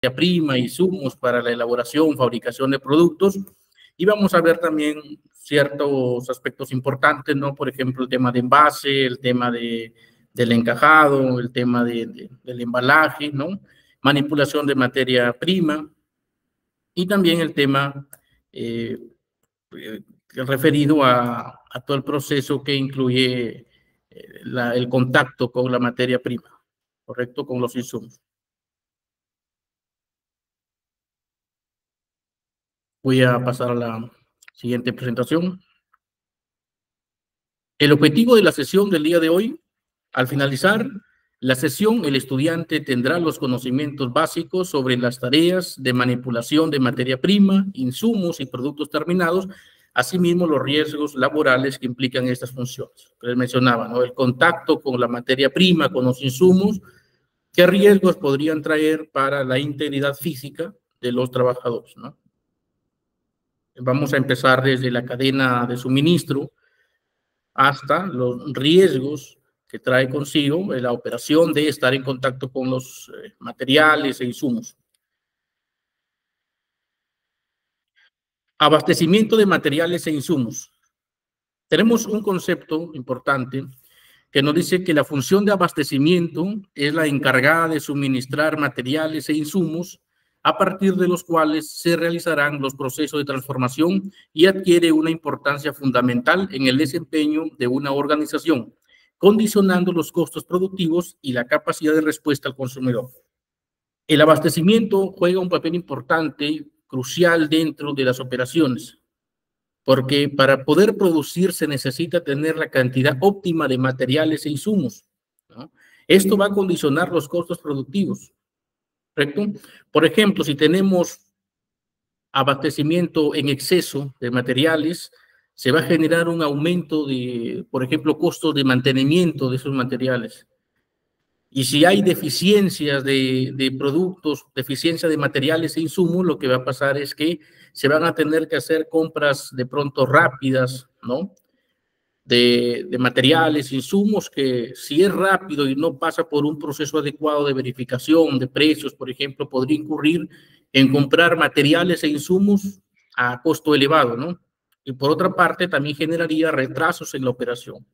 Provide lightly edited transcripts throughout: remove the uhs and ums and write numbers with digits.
prima, insumos para la elaboración, fabricación de productos, y vamos a ver también ciertos aspectos importantes, ¿no? Por ejemplo, el tema de envase, el tema del encajado, el tema del embalaje, ¿no? Manipulación de materia prima, y también el tema referido a todo el proceso que incluye el contacto con la materia prima, ¿correcto? Con los insumos. Voy a pasar a la siguiente presentación. El objetivo de la sesión del día de hoy, al finalizar la sesión, el estudiante tendrá los conocimientos básicos sobre las tareas de manipulación de materia prima, insumos y productos terminados, asimismo los riesgos laborales que implican estas funciones. Que les mencionaba, ¿no? El contacto con la materia prima, con los insumos, qué riesgos podrían traer para la integridad física de los trabajadores, ¿no? Vamos a empezar desde la cadena de suministro hasta los riesgos que trae consigo la operación de estar en contacto con los materiales e insumos. Abastecimiento de materiales e insumos. Tenemos un concepto importante que nos dice que la función de abastecimiento es la encargada de suministrar materiales e insumos a partir de los cuales se realizarán los procesos de transformación y adquiere una importancia fundamental en el desempeño de una organización, condicionando los costos productivos y la capacidad de respuesta al consumidor. El abastecimiento juega un papel importante, crucial dentro de las operaciones, porque para poder producir se necesita tener la cantidad óptima de materiales e insumos, ¿no? Esto va a condicionar los costos productivos, ¿correcto? Por ejemplo, si tenemos abastecimiento en exceso de materiales, se va a generar un aumento de, por ejemplo, costos de mantenimiento de esos materiales. Y si hay deficiencias de productos, deficiencia de materiales e insumos, lo que va a pasar es que se van a tener que hacer compras de pronto rápidas, ¿no? De materiales, insumos, que si es rápido y no pasa por un proceso adecuado de verificación de precios, por ejemplo, podría incurrir en comprar materiales e insumos a costo elevado, ¿no? Y por otra parte, también generaría retrasos en la operación.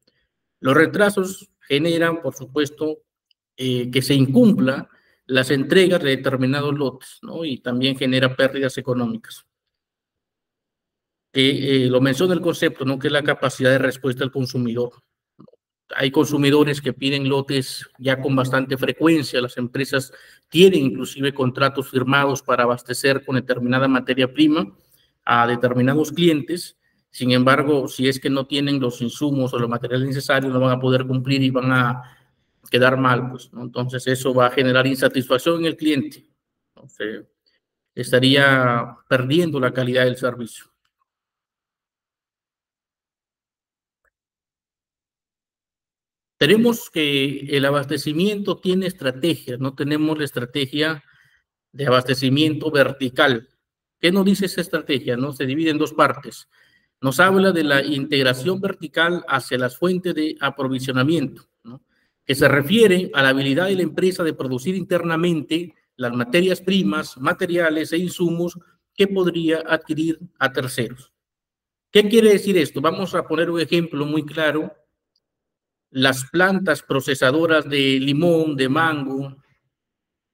Los retrasos generan, por supuesto, que se incumpla las entregas de determinados lotes, ¿no? Y también genera pérdidas económicas. Lo menciona el concepto, ¿no? Que es la capacidad de respuesta del consumidor. Hay consumidores que piden lotes ya con bastante frecuencia, las empresas tienen inclusive contratos firmados para abastecer con determinada materia prima a determinados clientes. Sin embargo, si es que no tienen los insumos o los materiales necesarios, no van a poder cumplir y van a quedar mal, pues, ¿no? Entonces eso va a generar insatisfacción en el cliente. Entonces, estaría perdiendo la calidad del servicio. Tenemos que el abastecimiento tiene estrategias, no tenemos la estrategia de abastecimiento vertical. ¿Qué nos dice esa estrategia? ¿No? Se divide en dos partes. Nos habla de la integración vertical hacia las fuentes de aprovisionamiento, ¿no? Que se refiere a la habilidad de la empresa de producir internamente las materias primas, materiales e insumos que podría adquirir a terceros. ¿Qué quiere decir esto? Vamos a poner un ejemplo muy claro. Las plantas procesadoras de limón, de mango,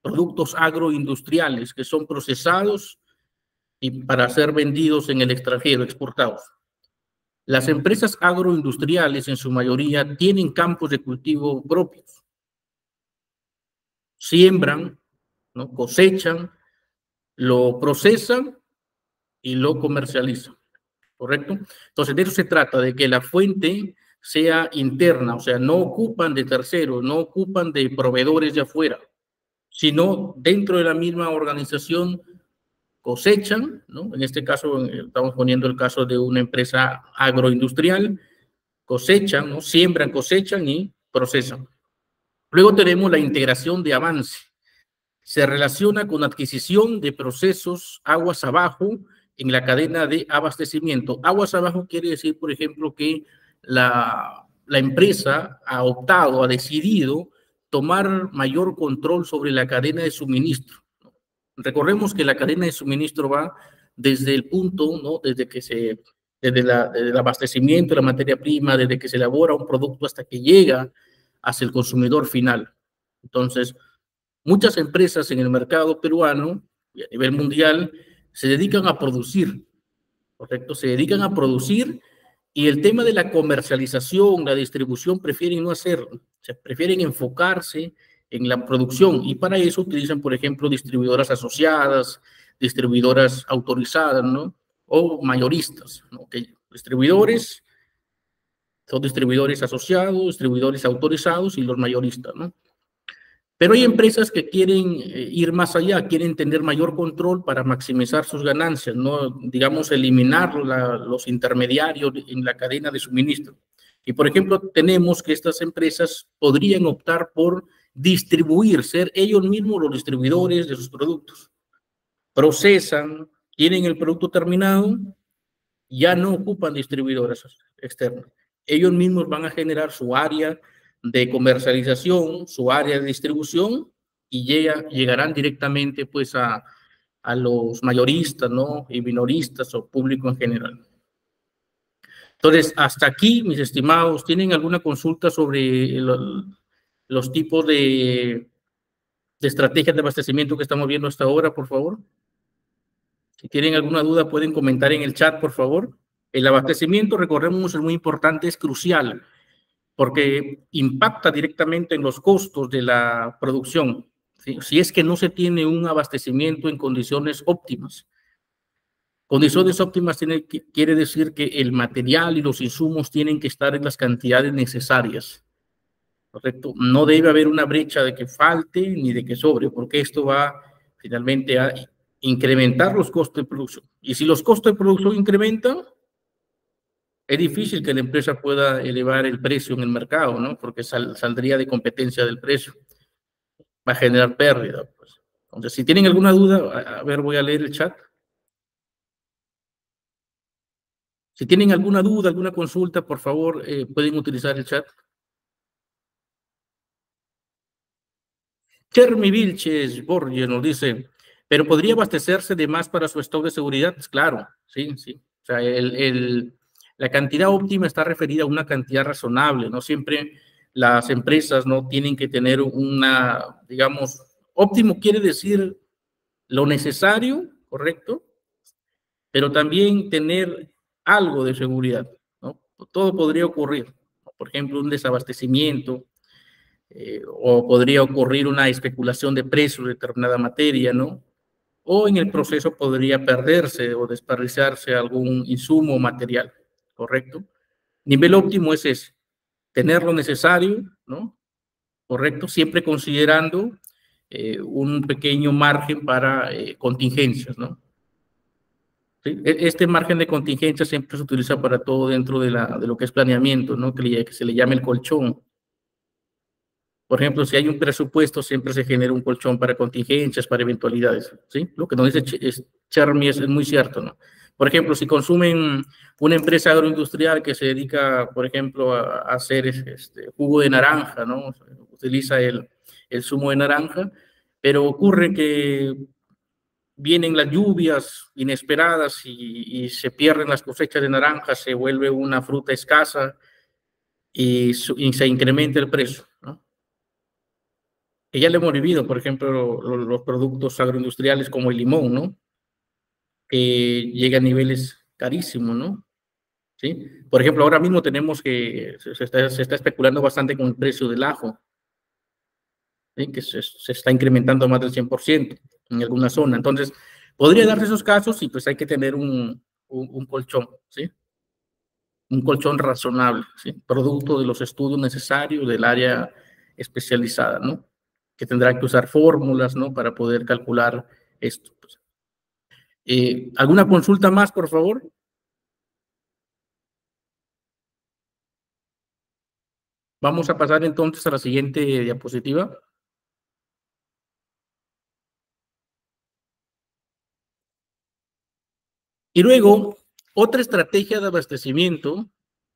productos agroindustriales que son procesados y para ser vendidos en el extranjero, exportados. Las empresas agroindustriales en su mayoría tienen campos de cultivo propios. Siembran, ¿no? Cosechan, lo procesan y lo comercializan, ¿correcto? Entonces de eso se trata, de que la fuente sea interna, o sea, no ocupan de terceros, no ocupan de proveedores de afuera, sino dentro de la misma organización cosechan, ¿no? En este caso estamos poniendo el caso de una empresa agroindustrial, cosechan, ¿no? Siembran, cosechan y procesan. Luego tenemos la integración de avance. Se relaciona con adquisición de procesos aguas abajo en la cadena de abastecimiento. Aguas abajo quiere decir, por ejemplo, que la empresa ha optado, ha decidido tomar mayor control sobre la cadena de suministro, ¿no? Recordemos que la cadena de suministro va desde el punto, ¿no? Desde el abastecimiento de la materia prima, desde que se elabora un producto hasta que llega hacia el consumidor final. Entonces, muchas empresas en el mercado peruano y a nivel mundial se dedican a producir, ¿correcto? Se dedican a producir y el tema de la comercialización, la distribución, prefieren no hacerlo. Se prefieren enfocarse en la producción y para eso utilizan, por ejemplo, distribuidoras asociadas, distribuidoras autorizadas, ¿no? O mayoristas, ¿no? Que distribuidores son distribuidores asociados, distribuidores autorizados y los mayoristas, ¿no? Pero hay empresas que quieren ir más allá, quieren tener mayor control para maximizar sus ganancias, no, digamos, eliminar los intermediarios en la cadena de suministro. Y, por ejemplo, tenemos que estas empresas podrían optar por distribuir, ser ellos mismos los distribuidores de sus productos. Procesan, tienen el producto terminado, ya no ocupan distribuidores externos. Ellos mismos van a generar su área de comercialización, su área de distribución y llegarán directamente pues a los mayoristas, ¿no? Y minoristas o público en general. Entonces, hasta aquí, mis estimados, ¿tienen alguna consulta sobre los tipos de estrategias de abastecimiento que estamos viendo hasta ahora, por favor? Si tienen alguna duda, pueden comentar en el chat, por favor. El abastecimiento, recordemos, es muy importante, es crucial, porque impacta directamente en los costos de la producción, ¿sí? Si es que no se tiene un abastecimiento en condiciones óptimas. Condiciones óptimas quiere decir que el material y los insumos tienen que estar en las cantidades necesarias, ¿correcto? No debe haber una brecha de que falte ni de que sobre, porque esto va finalmente a incrementar los costos de producción. Y si los costos de producción incrementan, es difícil que la empresa pueda elevar el precio en el mercado, ¿no? Porque saldría de competencia del precio. Va a generar pérdida, pues. Entonces, si tienen alguna duda, a ver, voy a leer el chat. Si tienen alguna duda, alguna consulta, por favor, pueden utilizar el chat. Chermi Vilches Borges nos dice, pero podría abastecerse de más para su stock de seguridad. Pues claro, sí, sí. O sea, la cantidad óptima está referida a una cantidad razonable, ¿no? Siempre las empresas no tienen que tener una, digamos, óptimo quiere decir lo necesario, ¿correcto? Pero también tener algo de seguridad, ¿no? Todo podría ocurrir, ¿no? Por ejemplo, un desabastecimiento, o podría ocurrir una especulación de precios de determinada materia, ¿no? O en el proceso podría perderse o desperdiciarse algún insumo material, ¿correcto? Nivel óptimo es ese, tener lo necesario, ¿no? ¿Correcto? Siempre considerando un pequeño margen para contingencias, ¿no? ¿Sí? Este margen de contingencia siempre se utiliza para todo dentro de lo que es planeamiento, ¿no? Que se le llama el colchón. Por ejemplo, si hay un presupuesto, siempre se genera un colchón para contingencias, para eventualidades, ¿sí? Lo que nos dice Chermi es muy cierto, ¿no? Por ejemplo, si consumen una empresa agroindustrial que se dedica, por ejemplo, a hacer jugo de naranja, ¿no? Utiliza el zumo de naranja, pero ocurre que vienen las lluvias inesperadas y se pierden las cosechas de naranja, se vuelve una fruta escasa y se incrementa el precio, ¿no? Que ya le hemos vivido, por ejemplo, los productos agroindustriales como el limón, ¿no? Que llega a niveles carísimos, ¿no? ¿Sí? Por ejemplo, ahora mismo tenemos que se está especulando bastante con el precio del ajo, ¿sí? Que se está incrementando más del 100% en alguna zona. Entonces, podría darse esos casos y pues hay que tener un colchón, ¿sí? Un colchón razonable, ¿sí? Producto de los estudios necesarios del área especializada, ¿no? Que tendrá que usar fórmulas, ¿no? Para poder calcular esto. Pues. ¿Alguna consulta más, por favor? Vamos a pasar entonces a la siguiente diapositiva. Y luego, otra estrategia de abastecimiento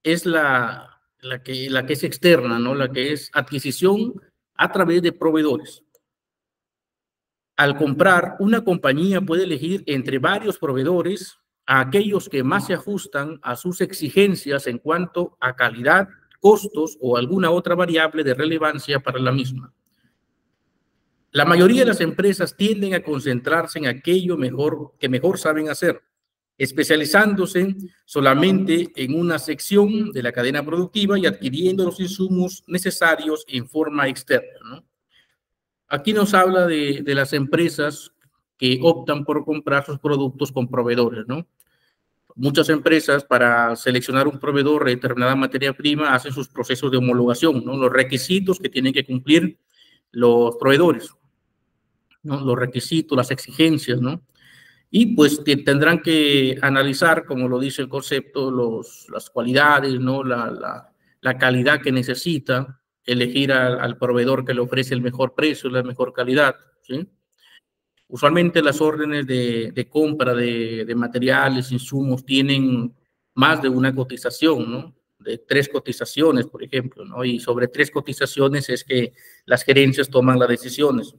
es la que es externa, ¿no? La que es adquisición a través de proveedores. Al comprar, una compañía puede elegir entre varios proveedores a aquellos que más se ajustan a sus exigencias en cuanto a calidad, costos o alguna otra variable de relevancia para la misma. La mayoría de las empresas tienden a concentrarse en aquello que mejor saben hacer, especializándose solamente en una sección de la cadena productiva y adquiriendo los insumos necesarios en forma externa, ¿no? Aquí nos habla de las empresas que optan por comprar sus productos con proveedores, ¿no? Muchas empresas, para seleccionar un proveedor de determinada materia prima, hacen sus procesos de homologación, ¿no? Los requisitos que tienen que cumplir los proveedores, ¿no? Los requisitos, las exigencias, ¿no? Y pues tendrán que analizar, como lo dice el concepto, las cualidades, ¿no? La calidad que necesita, elegir al proveedor que le ofrece el mejor precio, la mejor calidad, ¿sí? Usualmente las órdenes de compra de materiales, insumos, tienen más de una cotización, ¿no? De 3 cotizaciones, por ejemplo, ¿no? Y sobre 3 cotizaciones es que las gerencias toman las decisiones,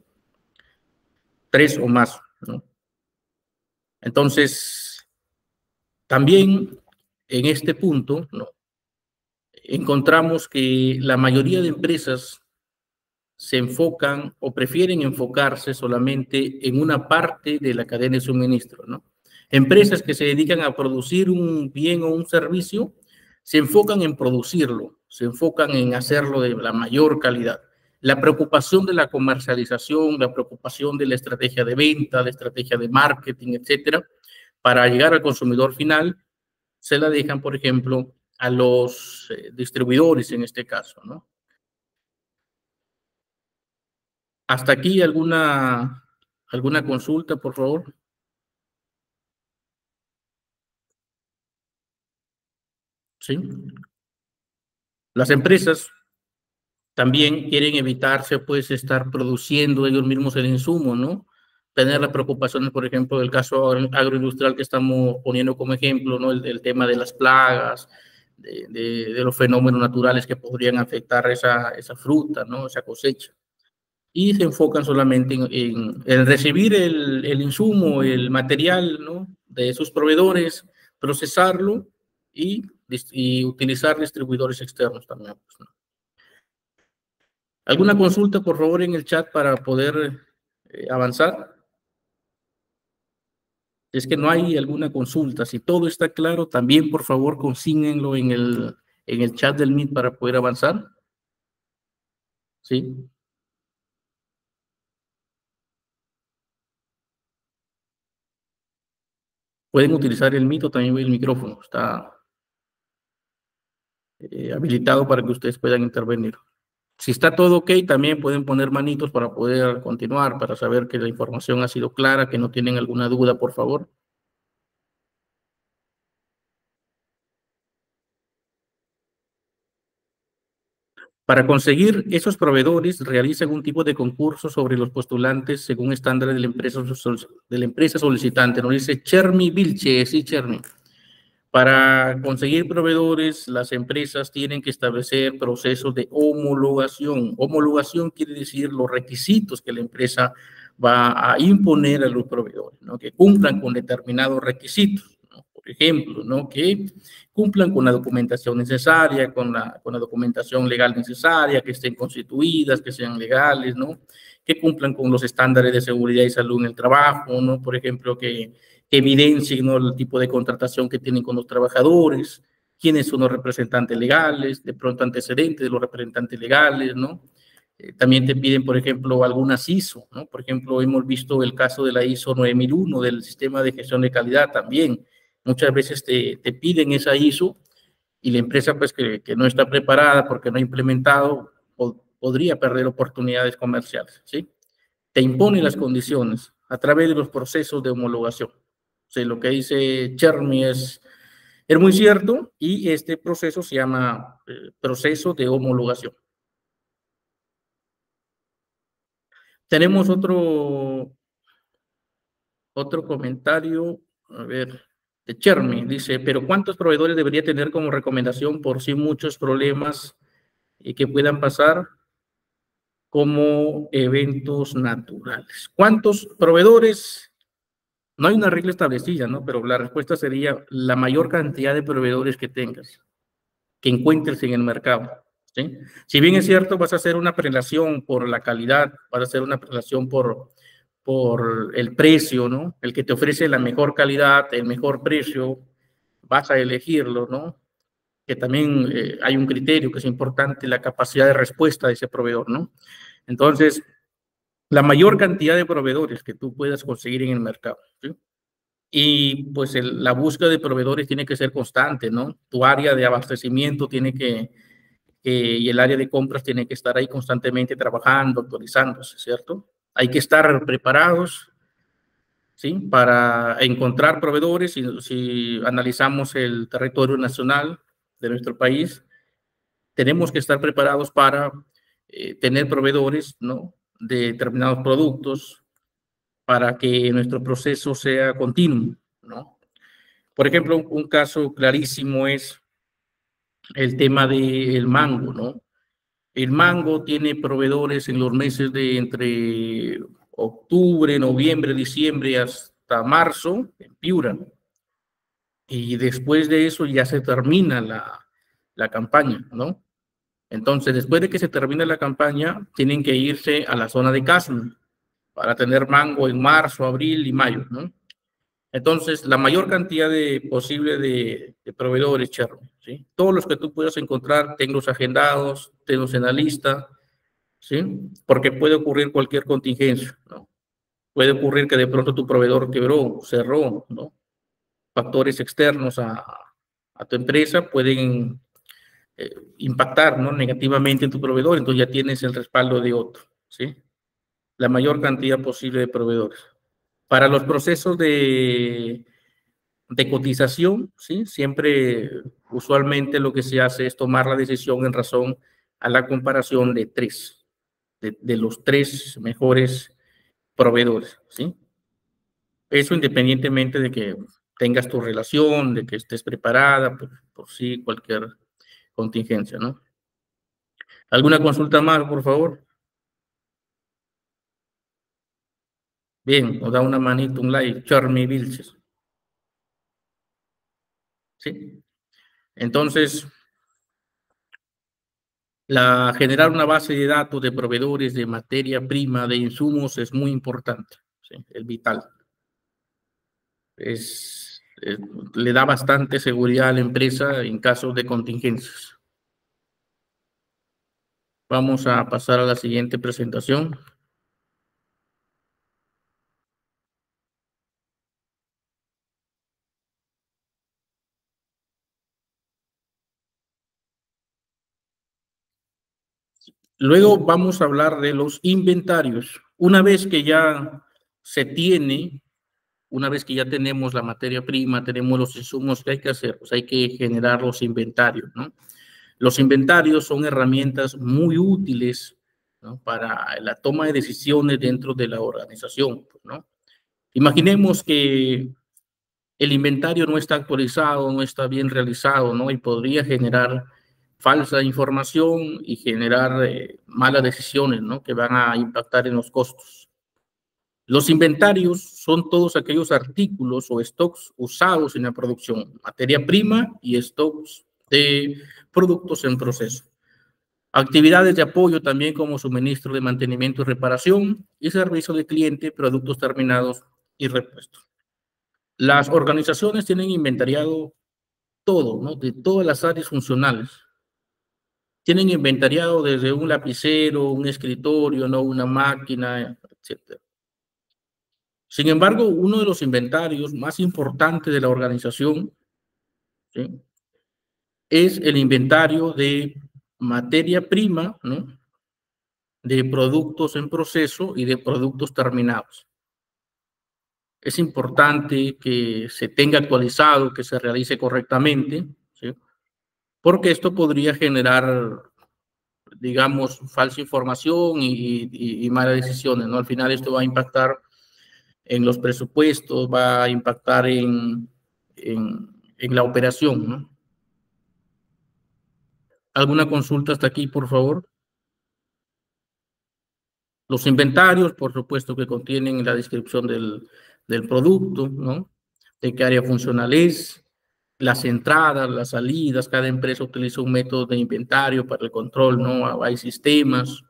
3 o más, ¿no? Entonces, también en este punto, ¿no?, encontramos que la mayoría de empresas se enfocan o prefieren enfocarse solamente en una parte de la cadena de suministro, ¿no? Empresas que se dedican a producir un bien o un servicio se enfocan en producirlo, se enfocan en hacerlo de la mayor calidad. La preocupación de la comercialización, la preocupación de la estrategia de venta, la estrategia de marketing, etcétera, para llegar al consumidor final, se la dejan, por ejemplo, a los distribuidores en este caso, ¿no? Hasta aquí alguna consulta, por favor. Sí. Las empresas también quieren evitarse, pues, estar produciendo ellos mismos el insumo, ¿no? Tener las preocupaciones, por ejemplo, del caso agroindustrial que estamos poniendo como ejemplo, ¿no? El tema de las plagas, de los fenómenos naturales que podrían afectar esa fruta, ¿no? Esa cosecha. Y se enfocan solamente en recibir el insumo, el material, ¿no?, de sus proveedores, procesarlo y utilizar distribuidores externos también, pues, ¿no? ¿Alguna consulta, por favor, en el chat para poder avanzar? Es que no hay alguna consulta. Si todo está claro, también, por favor, consígnenlo en el chat del Meet para poder avanzar. ¿Sí? Pueden utilizar el Meet o también el micrófono. Está habilitado para que ustedes puedan intervenir. Si está todo ok, también pueden poner manitos para poder continuar, para saber que la información ha sido clara, que no tienen alguna duda, por favor. Para conseguir esos proveedores, realizan un tipo de concurso sobre los postulantes según estándares de la empresa solicitante. Nos dice Chermi Vilche, sí, Chermi. Para conseguir proveedores, las empresas tienen que establecer procesos de homologación. Homologación quiere decir los requisitos que la empresa va a imponer a los proveedores, ¿no?, que cumplan con determinados requisitos, ¿no? Por ejemplo, ¿no?, que cumplan con la documentación necesaria, con la documentación legal necesaria, que estén constituidas, que sean legales, ¿no?, que cumplan con los estándares de seguridad y salud en el trabajo, ¿no? Por ejemplo, que evidencien, ¿no?, el tipo de contratación que tienen con los trabajadores, quiénes son los representantes legales, de pronto antecedentes de los representantes legales, ¿no? También te piden, por ejemplo, algunas ISO, ¿no? Por ejemplo, hemos visto el caso de la ISO 9001 del sistema de gestión de calidad también. Muchas veces te piden esa ISO y la empresa, pues, que no está preparada porque no ha implementado, podría perder oportunidades comerciales, ¿sí? Te imponen las condiciones a través de los procesos de homologación. O sea, lo que dice Chermi es muy cierto, y este proceso se llama proceso de homologación. Tenemos otro comentario, a ver, de Chermi. Dice, pero ¿cuántos proveedores debería tener como recomendación por si muchos problemas que puedan pasar? como eventos naturales. ¿Cuántos proveedores? No hay una regla establecida, ¿no? Pero la respuesta sería la mayor cantidad de proveedores que tengas, que encuentres en el mercado, ¿sí? Si bien es cierto, vas a hacer una prelación por la calidad, vas a hacer una prelación por el precio, ¿no? El que te ofrece la mejor calidad, el mejor precio, vas a elegirlo, ¿no? Que también hay un criterio que es importante, la capacidad de respuesta de ese proveedor, ¿no? Entonces, la mayor cantidad de proveedores que tú puedas conseguir en el mercado, ¿sí? Y pues la búsqueda de proveedores tiene que ser constante, ¿no? Tu área de abastecimiento tiene y el área de compras tiene que estar ahí constantemente trabajando, actualizándose, ¿cierto? Hay que estar preparados, ¿sí? Para encontrar proveedores. Si analizamos el territorio nacional de nuestro país, tenemos que estar preparados para tener proveedores, ¿no? De determinados productos para que nuestro proceso sea continuo, ¿no? Por ejemplo, un caso clarísimo es el tema del mango, ¿no? El mango tiene proveedores en los meses de entre octubre, noviembre, diciembre hasta marzo, en Piura. Y después de eso ya se termina la campaña, ¿no? Entonces, después de que se termine la campaña, tienen que irse a la zona de Casma para tener mango en marzo, abril y mayo, ¿no? Entonces, la mayor cantidad posible de proveedores, Cherry, ¿sí? Todos los que tú puedas encontrar, tenlos agendados, tenlos en la lista, ¿sí? Porque puede ocurrir cualquier contingencia, ¿no? Puede ocurrir que de pronto tu proveedor quebró, cerró, ¿no? Factores externos a tu empresa pueden impactar, ¿no? Negativamente en tu proveedor, entonces ya tienes el respaldo de otro, ¿sí? La mayor cantidad posible de proveedores. Para los procesos de cotización, ¿sí? Siempre, usualmente lo que se hace es tomar la decisión en razón a la comparación de tres, de los tres mejores proveedores, ¿sí? Eso independientemente de que tengas tu relación, de que estés preparada por sí, cualquier contingencia, ¿no? ¿Alguna consulta más, por favor? Bien, nos da una manito, un like, Charmy Vilches, ¿sí? Entonces, generar una base de datos de proveedores de materia prima, de insumos, es muy importante, ¿sí? Es vital. Le da bastante seguridad a la empresa en casos de contingencias. Vamos a pasar a la siguiente presentación. Luego vamos a hablar de los inventarios. Una vez que ya se tiene, una vez que ya tenemos la materia prima, tenemos los insumos que hay que hacer, pues hay que generar los inventarios, ¿no? Los inventarios son herramientas muy útiles, ¿no? Para la toma de decisiones dentro de la organización, ¿no? Imaginemos que el inventario no está actualizado, no está bien realizado, ¿no? Y podría generar falsa información y generar malas decisiones, ¿no? Que van a impactar en los costos. Los inventarios son todos aquellos artículos o stocks usados en la producción, materia prima y stocks de productos en proceso. Actividades de apoyo también como suministro de mantenimiento y reparación y servicio de cliente, productos terminados y repuestos. Las organizaciones tienen inventariado todo, ¿no? De todas las áreas funcionales. Tienen inventariado desde un lapicero, un escritorio, ¿no? Una máquina, etc. Sin embargo, uno de los inventarios más importantes de la organización, ¿sí? Es el inventario de materia prima, ¿no? De productos en proceso y de productos terminados. Es importante que se tenga actualizado, que se realice correctamente, ¿sí? Porque esto podría generar, digamos, falsa información y malas decisiones, ¿no? Al final esto va a impactar en los presupuestos, va a impactar en la operación, ¿no? ¿Alguna consulta hasta aquí, por favor? Los inventarios, por supuesto, que contienen la descripción del producto, ¿no? De qué área funcional es, las entradas, las salidas. Cada empresa utiliza un método de inventario para el control, ¿no? Hay sistemas,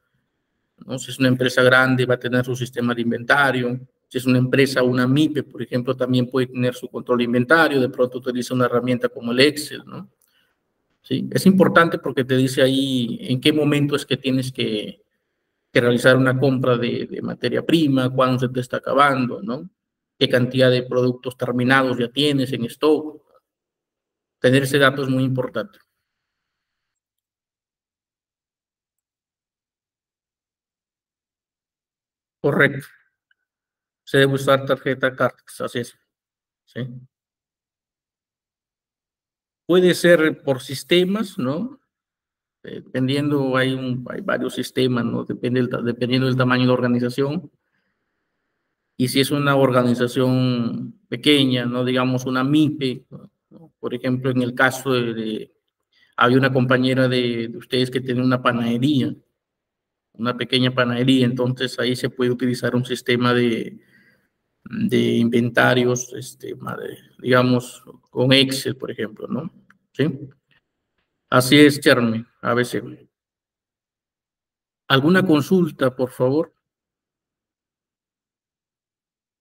¿no? Si es una empresa grande, va a tener su sistema de inventario. Si es una empresa, una MIPE, por ejemplo, también puede tener su control de inventario. De pronto utiliza una herramienta como el Excel, ¿no? Sí, es importante porque te dice ahí en qué momento es que tienes que realizar una compra de materia prima, cuándo se te está acabando, ¿no? Qué cantidad de productos terminados ya tienes en stock. Tener ese dato es muy importante. Correcto. Se debe usar tarjeta Cartex, así es. ¿Sí? Puede ser por sistemas, ¿no? Dependiendo, hay varios sistemas, ¿no? Dependiendo del tamaño de la organización. Y si es una organización pequeña, no digamos una MIPE, ¿no? Por ejemplo, en el caso había una compañera de ustedes que tiene una panadería, una pequeña panadería, entonces ahí se puede utilizar un sistema de inventarios, digamos, con Excel, por ejemplo, ¿no? ¿Sí? Así es, Charmy, a veces. ¿Alguna consulta, por favor,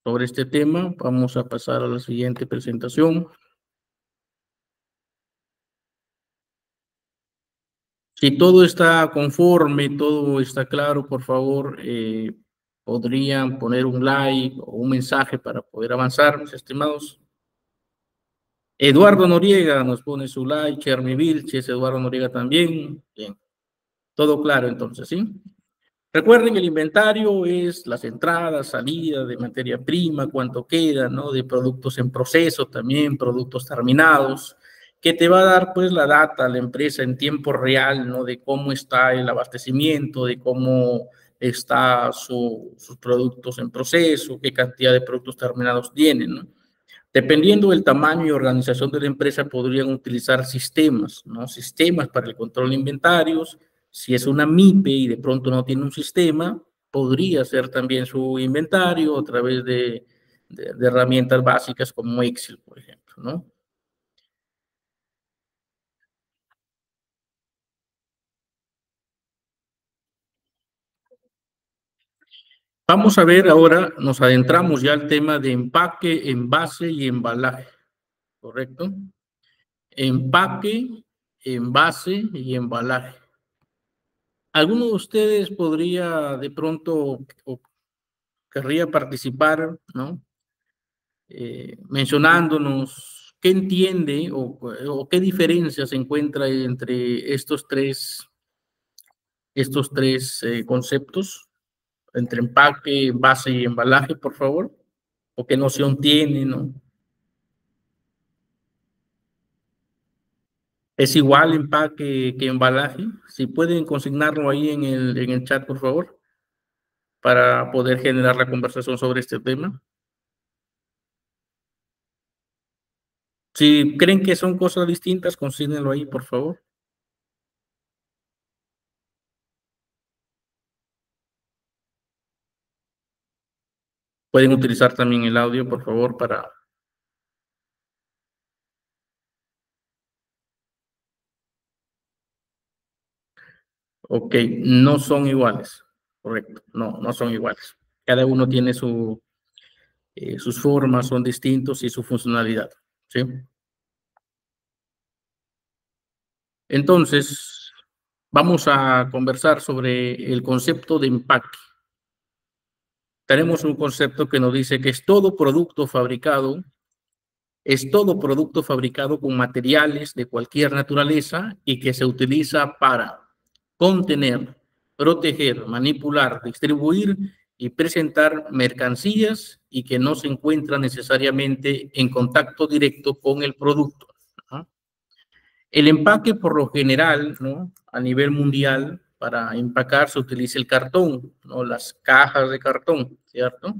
sobre este tema? Vamos a pasar a la siguiente presentación. Si todo está conforme, todo está claro, por favor, podrían poner un like o un mensaje para poder avanzar, mis estimados. Eduardo Noriega nos pone su like, Chermy Vilches, Eduardo Noriega también. Bien, todo claro entonces, ¿sí? Recuerden, el inventario es las entradas, salidas de materia prima, cuánto queda, ¿no? De productos en proceso también, productos terminados, que te va a dar pues la data a la empresa en tiempo real, ¿no? De cómo está el abastecimiento, de cómo está sus productos en proceso, qué cantidad de productos terminados tienen, ¿no? Dependiendo del tamaño y organización de la empresa, podrían utilizar sistemas, ¿no? Sistemas para el control de inventarios. Si es una MIPE y de pronto no tiene un sistema, podría hacer también su inventario a través de herramientas básicas como Excel, por ejemplo, ¿no? Vamos a ver ahora, nos adentramos ya al tema de empaque, envase y embalaje, ¿correcto? Empaque, envase y embalaje. ¿Alguno de ustedes podría de pronto o querría participar, ¿no? Mencionándonos qué entiende o qué diferencia se encuentra entre estos tres conceptos, entre empaque, base y embalaje, por favor, o qué noción tiene, ¿no? ¿Es igual empaque que embalaje? Si pueden consignarlo ahí en el chat, por favor, para poder generar la conversación sobre este tema. Si creen que son cosas distintas, consígnenlo ahí, por favor. Pueden utilizar también el audio, por favor, para... Ok, no son iguales. Correcto, no, no son iguales. Cada uno tiene sus formas, son distintos y su funcionalidad. ¿Sí? Entonces, vamos a conversar sobre el concepto de empaque. Tenemos un concepto que nos dice que es todo producto fabricado con materiales de cualquier naturaleza y que se utiliza para contener, proteger, manipular, distribuir y presentar mercancías y que no se encuentran necesariamente en contacto directo con el producto, ¿no? El empaque, por lo general, ¿no? A nivel mundial, para empacar se utiliza el cartón, ¿no? Las cajas de cartón, ¿cierto?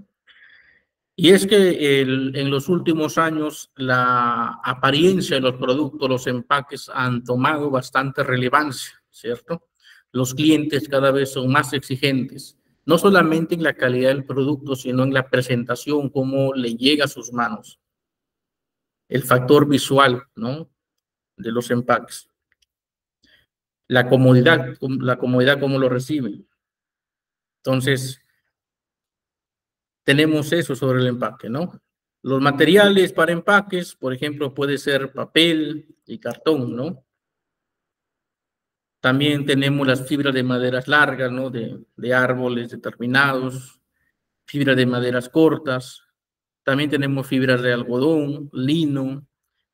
Y es que en los últimos años la apariencia de los productos, los empaques han tomado bastante relevancia, ¿cierto? Los clientes cada vez son más exigentes. no solamente en la calidad del producto, sino en la presentación, cómo le llega a sus manos, el factor visual, ¿no?, de los empaques, la comodidad cómo lo reciben. Entonces, tenemos eso sobre el empaque, ¿no? Los materiales para empaques, por ejemplo, puede ser papel y cartón, ¿no? También tenemos las fibras de maderas largas, ¿no?, de árboles determinados, fibras de maderas cortas. También tenemos fibras de algodón, lino,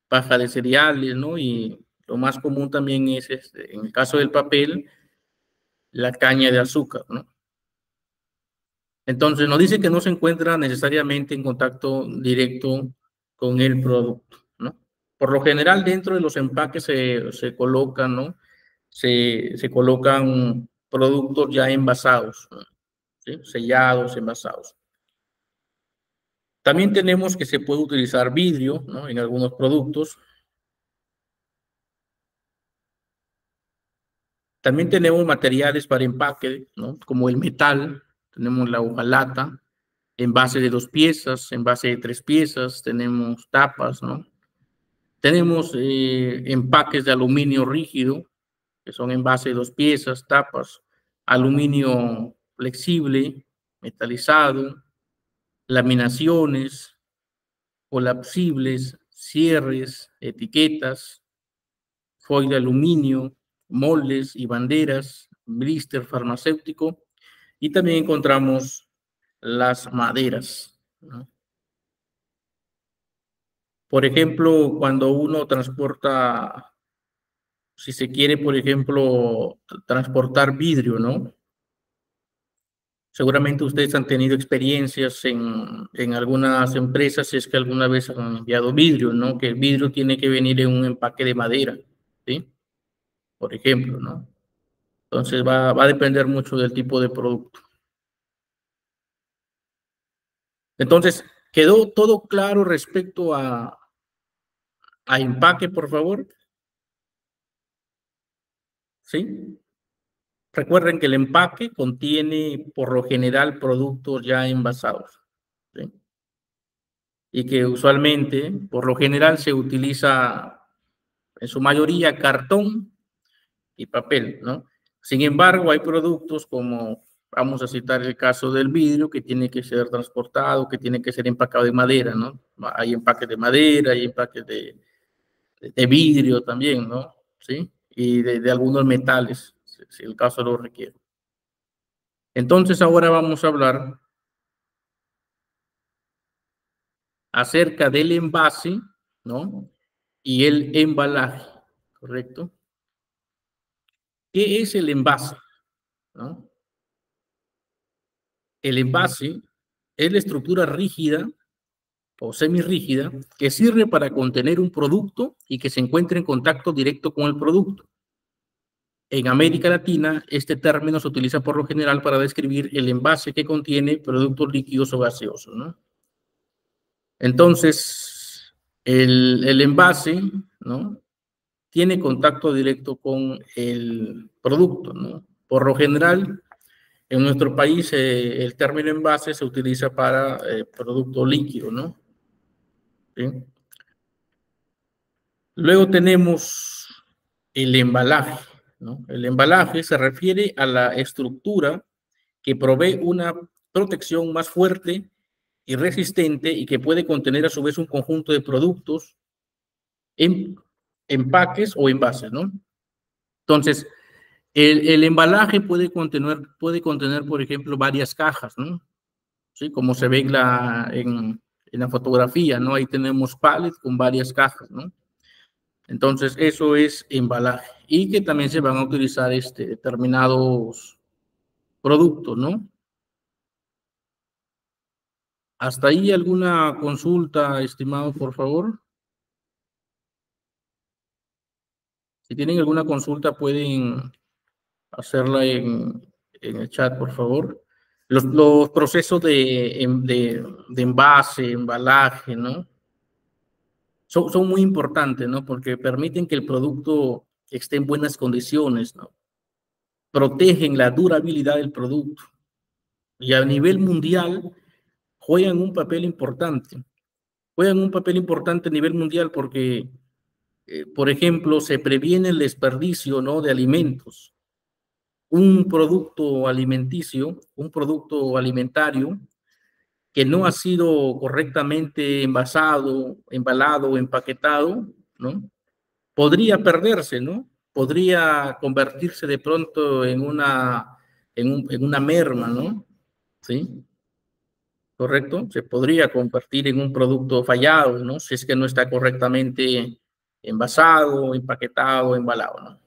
paja de cereales, ¿no? Y lo más común también es, en el caso del papel, la caña de azúcar, ¿no? Entonces, nos dice que no se encuentra necesariamente en contacto directo con el producto, ¿no? Por lo general, dentro de los empaques se colocan, ¿no? Se colocan productos ya envasados, ¿no?, ¿sí?, sellados, envasados. También tenemos que se puede utilizar vidrio, ¿no?, en algunos productos. También tenemos materiales para empaque, ¿no?, como el metal. Tenemos la hojalata, envase de 2 piezas, envase de 3 piezas, tenemos tapas, ¿no? Tenemos empaques de aluminio rígido, que son envase de 2 piezas, tapas, aluminio flexible, metalizado, laminaciones, colapsibles, cierres, etiquetas, foil de aluminio, moldes y banderas, blister farmacéutico, y también encontramos las maderas, ¿no? Por ejemplo, cuando uno transporta, si se quiere, por ejemplo, transportar vidrio, ¿no? Seguramente ustedes han tenido experiencias en algunas empresas, si es que alguna vez han enviado vidrio, ¿no? Que el vidrio tiene que venir en un empaque de madera, ¿sí? Por ejemplo, ¿no? Entonces va a depender mucho del tipo de producto. Entonces, ¿quedó todo claro respecto a empaque, por favor? ¿Sí? Recuerden que el empaque contiene, por lo general, productos ya envasados, ¿sí? Y que usualmente, por lo general, se utiliza en su mayoría cartón y papel, ¿no? Sin embargo, hay productos como, vamos a citar el caso del vidrio, que tiene que ser transportado, que tiene que ser empacado de madera, ¿no? Hay empaques de madera, hay empaques de vidrio también, ¿no? ¿Sí? Y de algunos metales, si el caso lo requiere. Entonces, ahora vamos a hablar acerca del envase, ¿no?, y el embalaje, ¿correcto? ¿Qué es el envase?, ¿no? El envase es la estructura rígida o semirrígida que sirve para contener un producto y que se encuentre en contacto directo con el producto. En América Latina, este término se utiliza por lo general para describir el envase que contiene productos líquidos o gaseosos, ¿no? Entonces, el envase, ¿no?, tiene contacto directo con el producto, ¿no? Por lo general, en nuestro país, el término envase se utiliza para producto líquido, ¿no? ¿Sí? Luego tenemos el embalaje, ¿no? El embalaje se refiere a la estructura que provee una protección más fuerte y resistente y que puede contener a su vez un conjunto de productos, en empaques o envases, ¿no? Entonces, el embalaje puede contener, por ejemplo, varias cajas, ¿no? ¿Sí? Como se ve en la fotografía, ¿no? Ahí tenemos pallets con varias cajas, ¿no? Entonces, eso es embalaje. Y que también se van a utilizar determinados productos, ¿no? ¿Hasta ahí alguna consulta, estimado, por favor? Si tienen alguna consulta, pueden hacerla en el chat, por favor. Los procesos de envase, embalaje, ¿no? Son muy importantes, ¿no? Porque permiten que el producto esté en buenas condiciones, ¿no? Protegen la durabilidad del producto, y a nivel mundial juegan un papel importante. Juegan un papel importante a nivel mundial porque, por ejemplo, se previene el desperdicio, ¿no?, de alimentos. Un producto alimenticio, un producto alimentario que no ha sido correctamente envasado, embalado o empaquetado, ¿no?, podría perderse, ¿no? Podría convertirse de pronto en una merma, ¿no? ¿Sí? ¿Correcto? Se podría convertir en un producto fallado, ¿no? Si es que no está correctamente envasado, empaquetado, embalado, ¿no?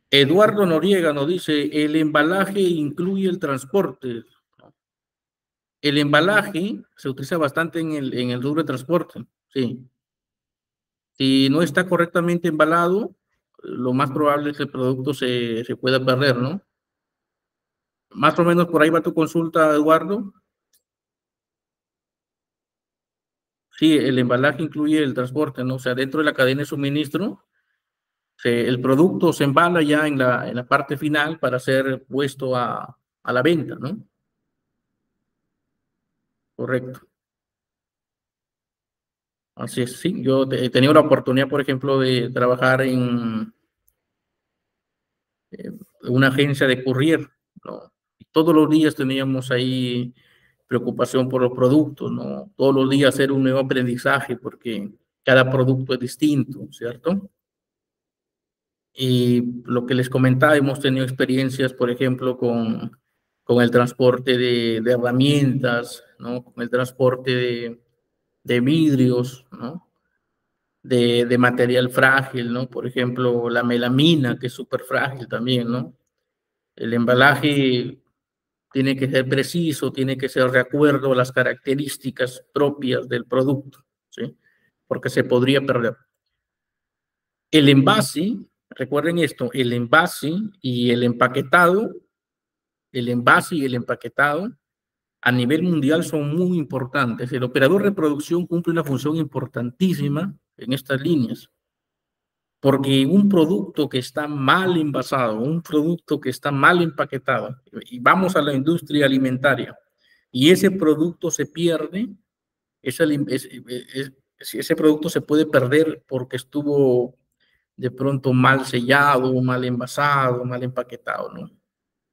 Eduardo Noriega nos dice, el embalaje incluye el transporte. El embalaje se utiliza bastante en el rubro de transporte, sí. Si no está correctamente embalado, lo más probable es que el producto se pueda perder, ¿no? Más o menos por ahí va tu consulta, Eduardo. Sí, el embalaje incluye el transporte, ¿no? O sea, dentro de la cadena de suministro, el producto se embala ya en la parte final para ser puesto a la venta, ¿no? Correcto. Así es, sí. Yo he tenido la oportunidad, por ejemplo, de trabajar en una agencia de courier, ¿no? Y todos los días teníamos ahí preocupación por los productos, ¿no? Todos los días era un nuevo aprendizaje porque cada producto es distinto, ¿cierto? Y lo que les comentaba, hemos tenido experiencias, por ejemplo, con el transporte de herramientas, ¿no? Con el transporte de vidrios, ¿no? De material frágil, ¿no? Por ejemplo, la melamina, que es súper frágil también, ¿no? El embalaje tiene que ser preciso, tiene que ser de acuerdo a las características propias del producto, ¿sí? Porque se podría perder. El envase, recuerden esto, el envase y el envase y el empaquetado a nivel mundial son muy importantes. El operador de producción cumple una función importantísima en estas líneas, porque un producto que está mal envasado, un producto que está mal empaquetado, y vamos a la industria alimentaria, y ese producto se pierde, ese producto se puede perder porque estuvo de pronto mal sellado, mal envasado, mal empaquetado, ¿no?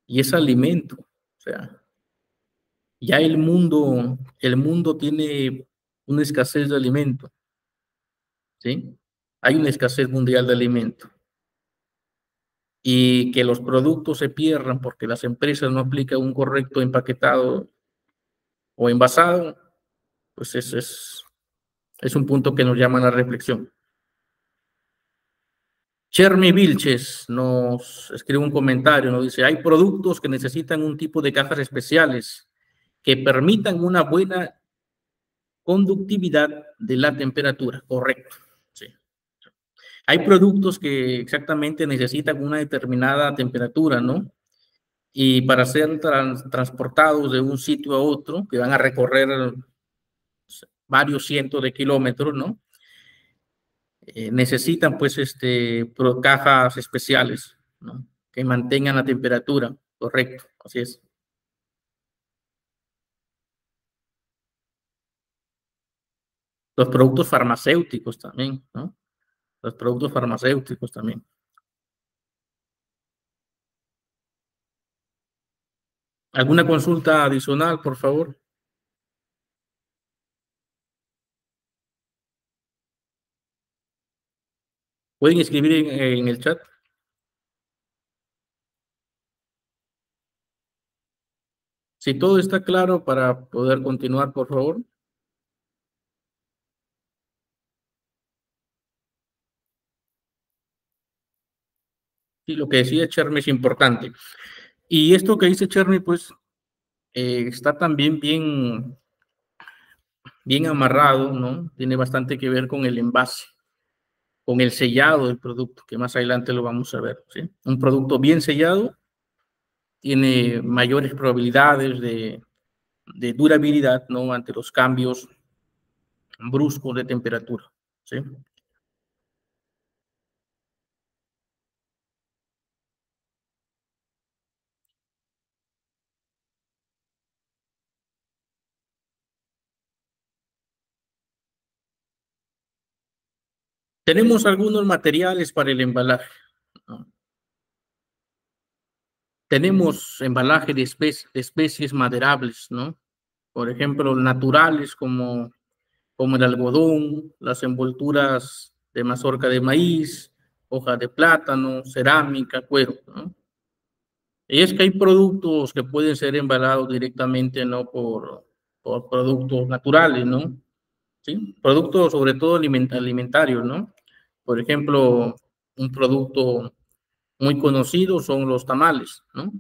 Y es alimento, o sea, ya el mundo tiene una escasez de alimento, ¿sí? Hay una escasez mundial de alimento. Y que los productos se pierdan porque las empresas no aplican un correcto empaquetado o envasado, pues es un punto que nos llama a la reflexión. Chermy Vilches nos escribe un comentario, nos dice, hay productos que necesitan un tipo de cajas especiales que permitan una buena conductividad de la temperatura, correcto. Sí. Hay productos que exactamente necesitan una determinada temperatura, ¿no? Y para ser transportados de un sitio a otro, que van a recorrer varios cientos de kilómetros, ¿no? Necesitan pues cajas especiales, ¿no? Que mantengan la temperatura, correcto, así es. Los productos farmacéuticos también, ¿no? Los productos farmacéuticos también. ¿Alguna consulta adicional, por favor? Pueden escribir en el chat. Si todo está claro para poder continuar, por favor. Sí, lo que decía Chermy es importante. Y esto que dice Cherny, pues, está también bien amarrado, ¿no? Tiene bastante que ver con el envase, con el sellado del producto, que más adelante lo vamos a ver, ¿sí? Un producto bien sellado tiene mayores probabilidades de durabilidad, ¿no? Ante los cambios bruscos de temperatura, ¿sí? Tenemos algunos materiales para el embalaje, ¿no? Tenemos embalaje de especies maderables, ¿no? Por ejemplo, naturales como el algodón, las envolturas de mazorca de maíz, hoja de plátano, cerámica, cuero, ¿no? Y es que hay productos que pueden ser embalados directamente, ¿no? Por productos naturales, ¿no? ¿Sí? Productos sobre todo alimentarios, ¿no? Por ejemplo, un producto muy conocido son los tamales, ¿no?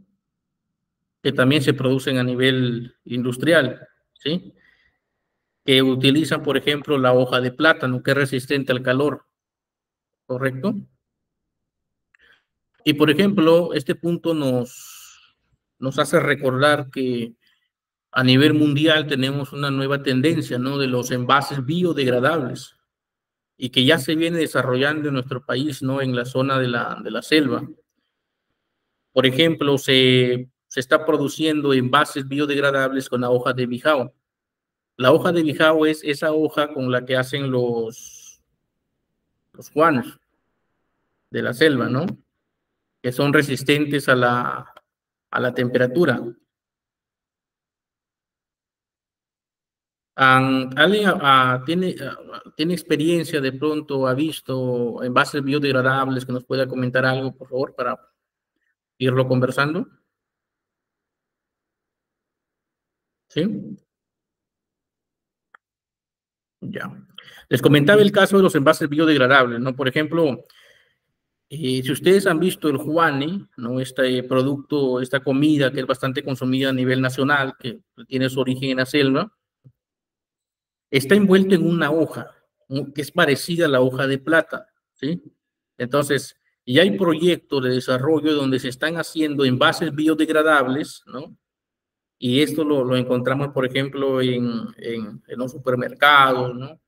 Que también se producen a nivel industrial, ¿sí? Que utilizan, por ejemplo, la hoja de plátano, que es resistente al calor, ¿correcto? Y, por ejemplo, este punto nos hace recordar que a nivel mundial tenemos una nueva tendencia, ¿no? De los envases biodegradables y que ya se viene desarrollando en nuestro país, ¿no? En la zona de la selva. Por ejemplo, se está produciendo envases biodegradables con la hoja de bijao. La hoja de bijao es esa hoja con la que hacen los juanes de la selva, ¿no? Que son resistentes a la temperatura. ¿Alguien tiene experiencia de pronto, ha visto envases biodegradables que nos pueda comentar algo, por favor, para irlo conversando? ¿Sí? Ya. Les comentaba el caso de los envases biodegradables, ¿no? Por ejemplo, si ustedes han visto el juane, ¿no? Este producto, esta comida que es bastante consumida a nivel nacional, que tiene su origen en la selva, está envuelto en una hoja, que es parecida a la hoja de plata, ¿sí? Entonces, y hay proyectos de desarrollo donde se están haciendo envases biodegradables, ¿no? Y esto lo encontramos, por ejemplo, en los supermercados, ¿no?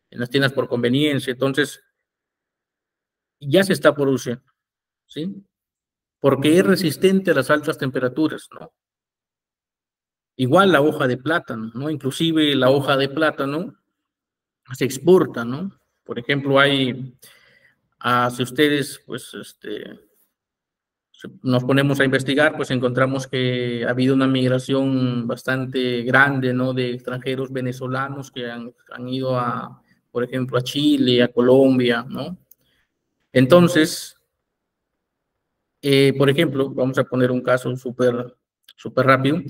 En las tiendas por conveniencia. Entonces, ya se está produciendo, ¿sí? Porque es resistente a las altas temperaturas, ¿no? Igual la hoja de plátano, ¿no? Inclusive la hoja de plátano se exporta, ¿no? Por ejemplo, si ustedes, pues, nos ponemos a investigar, pues encontramos que ha habido una migración bastante grande, ¿no? De extranjeros venezolanos que han ido por ejemplo, a Chile, a Colombia, ¿no? Entonces, por ejemplo, vamos a poner un caso súper rápido.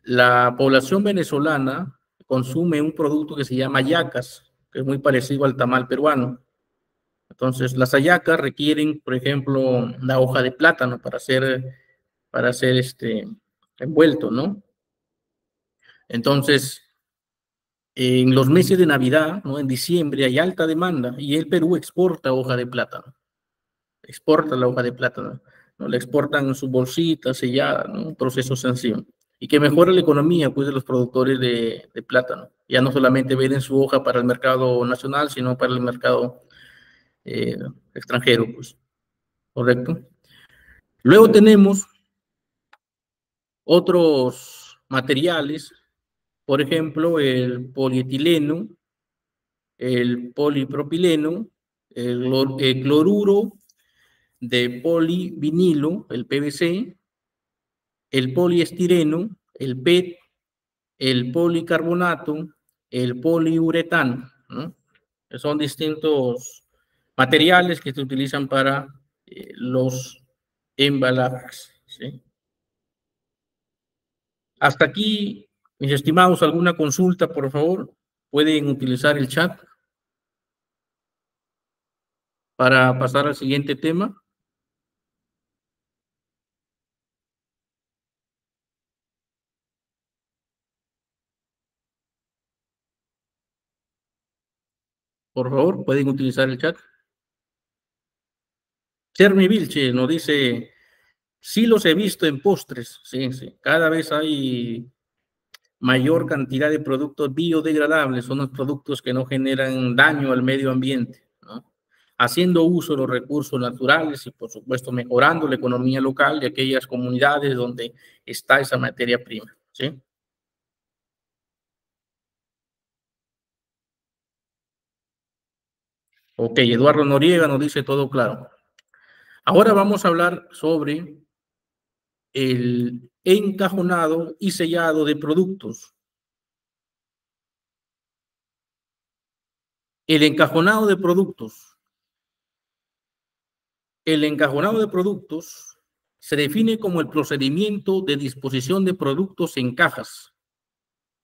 La población venezolana consume un producto que se llama hallacas, que es muy parecido al tamal peruano. Entonces, las hallacas requieren, por ejemplo, la hoja de plátano para ser envuelto, ¿no? Entonces, en los meses de Navidad, ¿no? En diciembre hay alta demanda y el Perú exporta hoja de plátano, exporta la hoja de plátano, ¿no? Le exportan su bolsita sellada, ¿no? Un proceso sencillo. Y que mejora la economía, pues, de los productores de plátano. Ya no solamente venden su hoja para el mercado nacional, sino para el mercado eh, extranjero, pues, ¿correcto? Luego tenemos otros materiales, por ejemplo, el polietileno, el polipropileno, el cloruro de polivinilo, el PVC, el poliestireno, el PET, el policarbonato, el poliuretano, ¿no? Son distintos materiales que se utilizan para los embalajes, ¿sí? Hasta aquí, mis estimados, ¿alguna consulta, por favor? Pueden utilizar el chat para pasar al siguiente tema. Por favor, pueden utilizar el chat. Chermi Vilche nos dice, sí los he visto en postres, sí, sí. Cada vez hay mayor cantidad de productos biodegradables, son los productos que no generan daño al medio ambiente, ¿no? Haciendo uso de los recursos naturales y, por supuesto, mejorando la economía local de aquellas comunidades donde está esa materia prima, ¿sí? Ok, Eduardo Noriega nos dice todo claro. Ahora vamos a hablar sobre el encajonado y sellado de productos. El encajonado de productos. El encajonado de productos se define como el procedimiento de disposición de productos en cajas,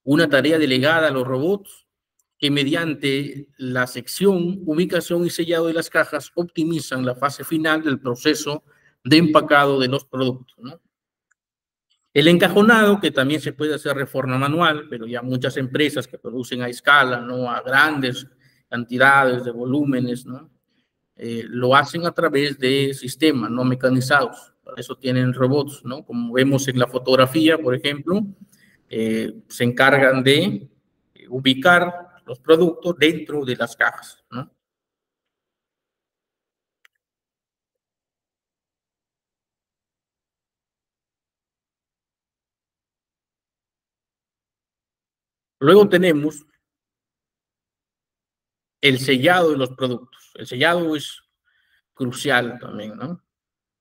una tarea delegada a los robots que mediante la sección, ubicación y sellado de las cajas optimizan la fase final del proceso de empacado de los productos, ¿no? El encajonado, que también se puede hacer de forma manual, pero ya muchas empresas que producen a escala, ¿no? A grandes cantidades de volúmenes, ¿no? Lo hacen a través de sistemas no mecanizados. Para eso tienen robots, ¿no? Como vemos en la fotografía, por ejemplo, se encargan de ubicar los productos dentro de las cajas, ¿no? Luego tenemos el sellado de los productos. El sellado es crucial también, ¿no?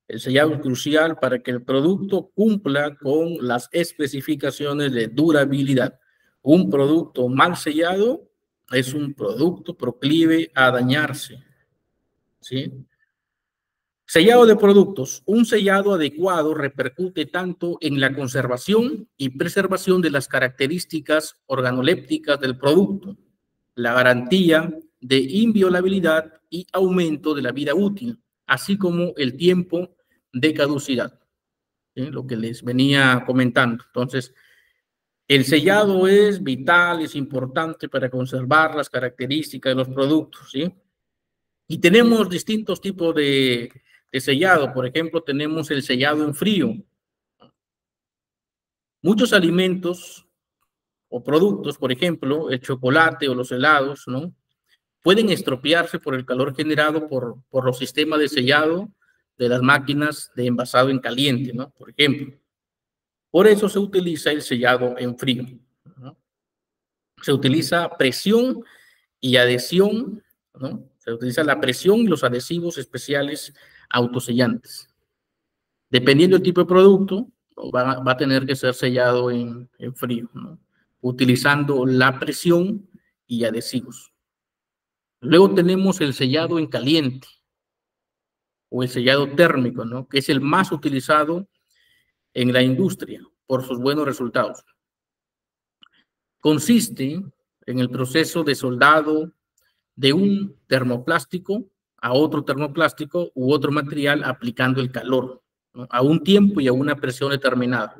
El sellado es crucial para que el producto cumpla con las especificaciones de durabilidad. Un producto mal sellado es un producto proclive a dañarse, ¿sí? Sellado de productos. Un sellado adecuado repercute tanto en la conservación y preservación de las características organolépticas del producto, la garantía de inviolabilidad y aumento de la vida útil, así como el tiempo de caducidad, ¿sí? Lo que les venía comentando. Entonces, el sellado es vital, es importante para conservar las características de los productos, ¿sí? Y tenemos distintos tipos de sellado. Por ejemplo, tenemos el sellado en frío. Muchos alimentos o productos, por ejemplo, el chocolate o los helados, ¿no? Pueden estropearse por el calor generado por los sistemas de sellado de las máquinas de envasado en caliente, ¿no? Por ejemplo. Por eso se utiliza el sellado en frío, ¿no? Se utiliza presión y adhesión, ¿no? Se utiliza la presión y los adhesivos especiales autosellantes. Dependiendo del tipo de producto, va a tener que ser sellado en frío, ¿no? Utilizando la presión y adhesivos. Luego tenemos el sellado en caliente o el sellado térmico, ¿no? Que es el más utilizado en la industria por sus buenos resultados. Consiste en el proceso de soldado de un termoplástico a otro termoplástico u otro material aplicando el calor, ¿no? A un tiempo y a una presión determinada.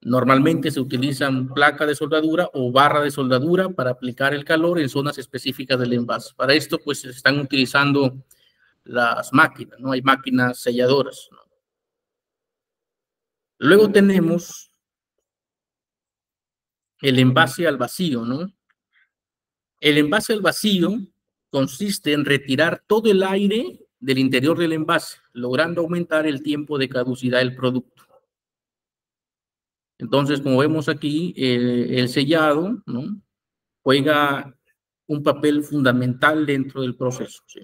Normalmente se utilizan placa de soldadura o barra de soldadura para aplicar el calor en zonas específicas del envase. Para esto, pues, se están utilizando las máquinas, ¿no? Hay máquinas selladoras, ¿no? Luego tenemos el envase al vacío, ¿no? El envase al vacío consiste en retirar todo el aire del interior del envase, logrando aumentar el tiempo de caducidad del producto. Entonces, como vemos aquí, el sellado, ¿no? Juega un papel fundamental dentro del proceso, ¿sí?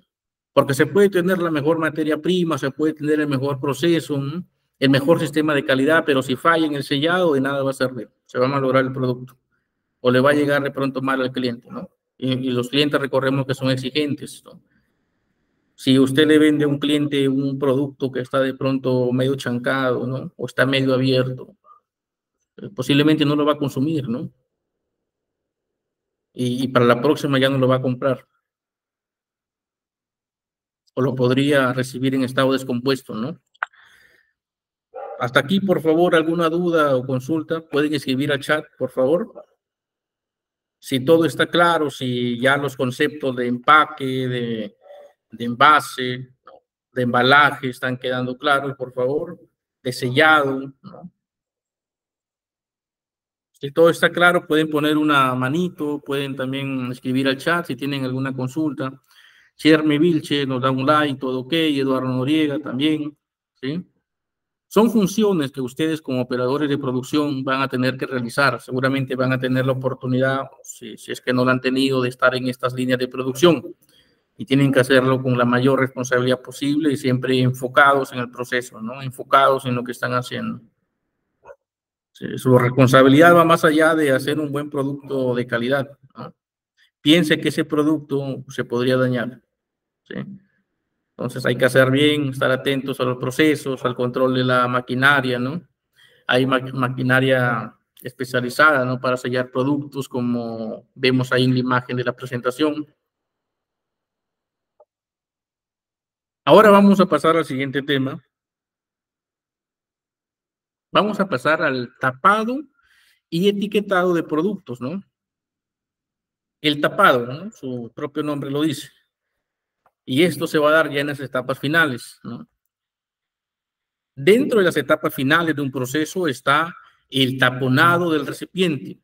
Porque se puede tener la mejor materia prima, se puede tener el mejor proceso, ¿no? El mejor sistema de calidad, pero si falla en el sellado, de nada va a servir, se va a malograr el producto o le va a llegar de pronto mal al cliente, ¿no? Y los clientes recordemos que son exigentes, ¿no? Si usted le vende a un cliente un producto que está de pronto medio chancado, ¿no? O está medio abierto, posiblemente no lo va a consumir, ¿no? Y para la próxima ya no lo va a comprar. O lo podría recibir en estado descompuesto, ¿no? Hasta aquí, por favor, alguna duda o consulta, pueden escribir al chat, por favor. Si todo está claro, si ya los conceptos de empaque, de envase, de embalaje están quedando claros, por favor, de sellado, ¿no? Si todo está claro, pueden poner una manito, pueden también escribir al chat si tienen alguna consulta. Cherme Vilche nos da un like, todo ok, Eduardo Noriega también, ¿sí? Son funciones que ustedes como operadores de producción van a tener que realizar. Seguramente van a tener la oportunidad, si es que no la han tenido, de estar en estas líneas de producción. y tienen que hacerlo con la mayor responsabilidad posible y siempre enfocados en el proceso, ¿no? Enfocados en lo que están haciendo. Sí, su responsabilidad va más allá de hacer un buen producto de calidad, ¿no? Piense que ese producto se podría dañar, ¿sí? Entonces hay que hacer bien, estar atentos a los procesos, al control de la maquinaria, ¿no? Hay maquinaria especializada, ¿no? Para sellar productos, como vemos ahí en la imagen de la presentación. Ahora vamos a pasar al siguiente tema. Vamos a pasar al tapado y etiquetado de productos, ¿no? El tapado, ¿no? Su propio nombre lo dice. Y esto se va a dar ya en las etapas finales, ¿no? Dentro de las etapas finales de un proceso está el taponado del recipiente.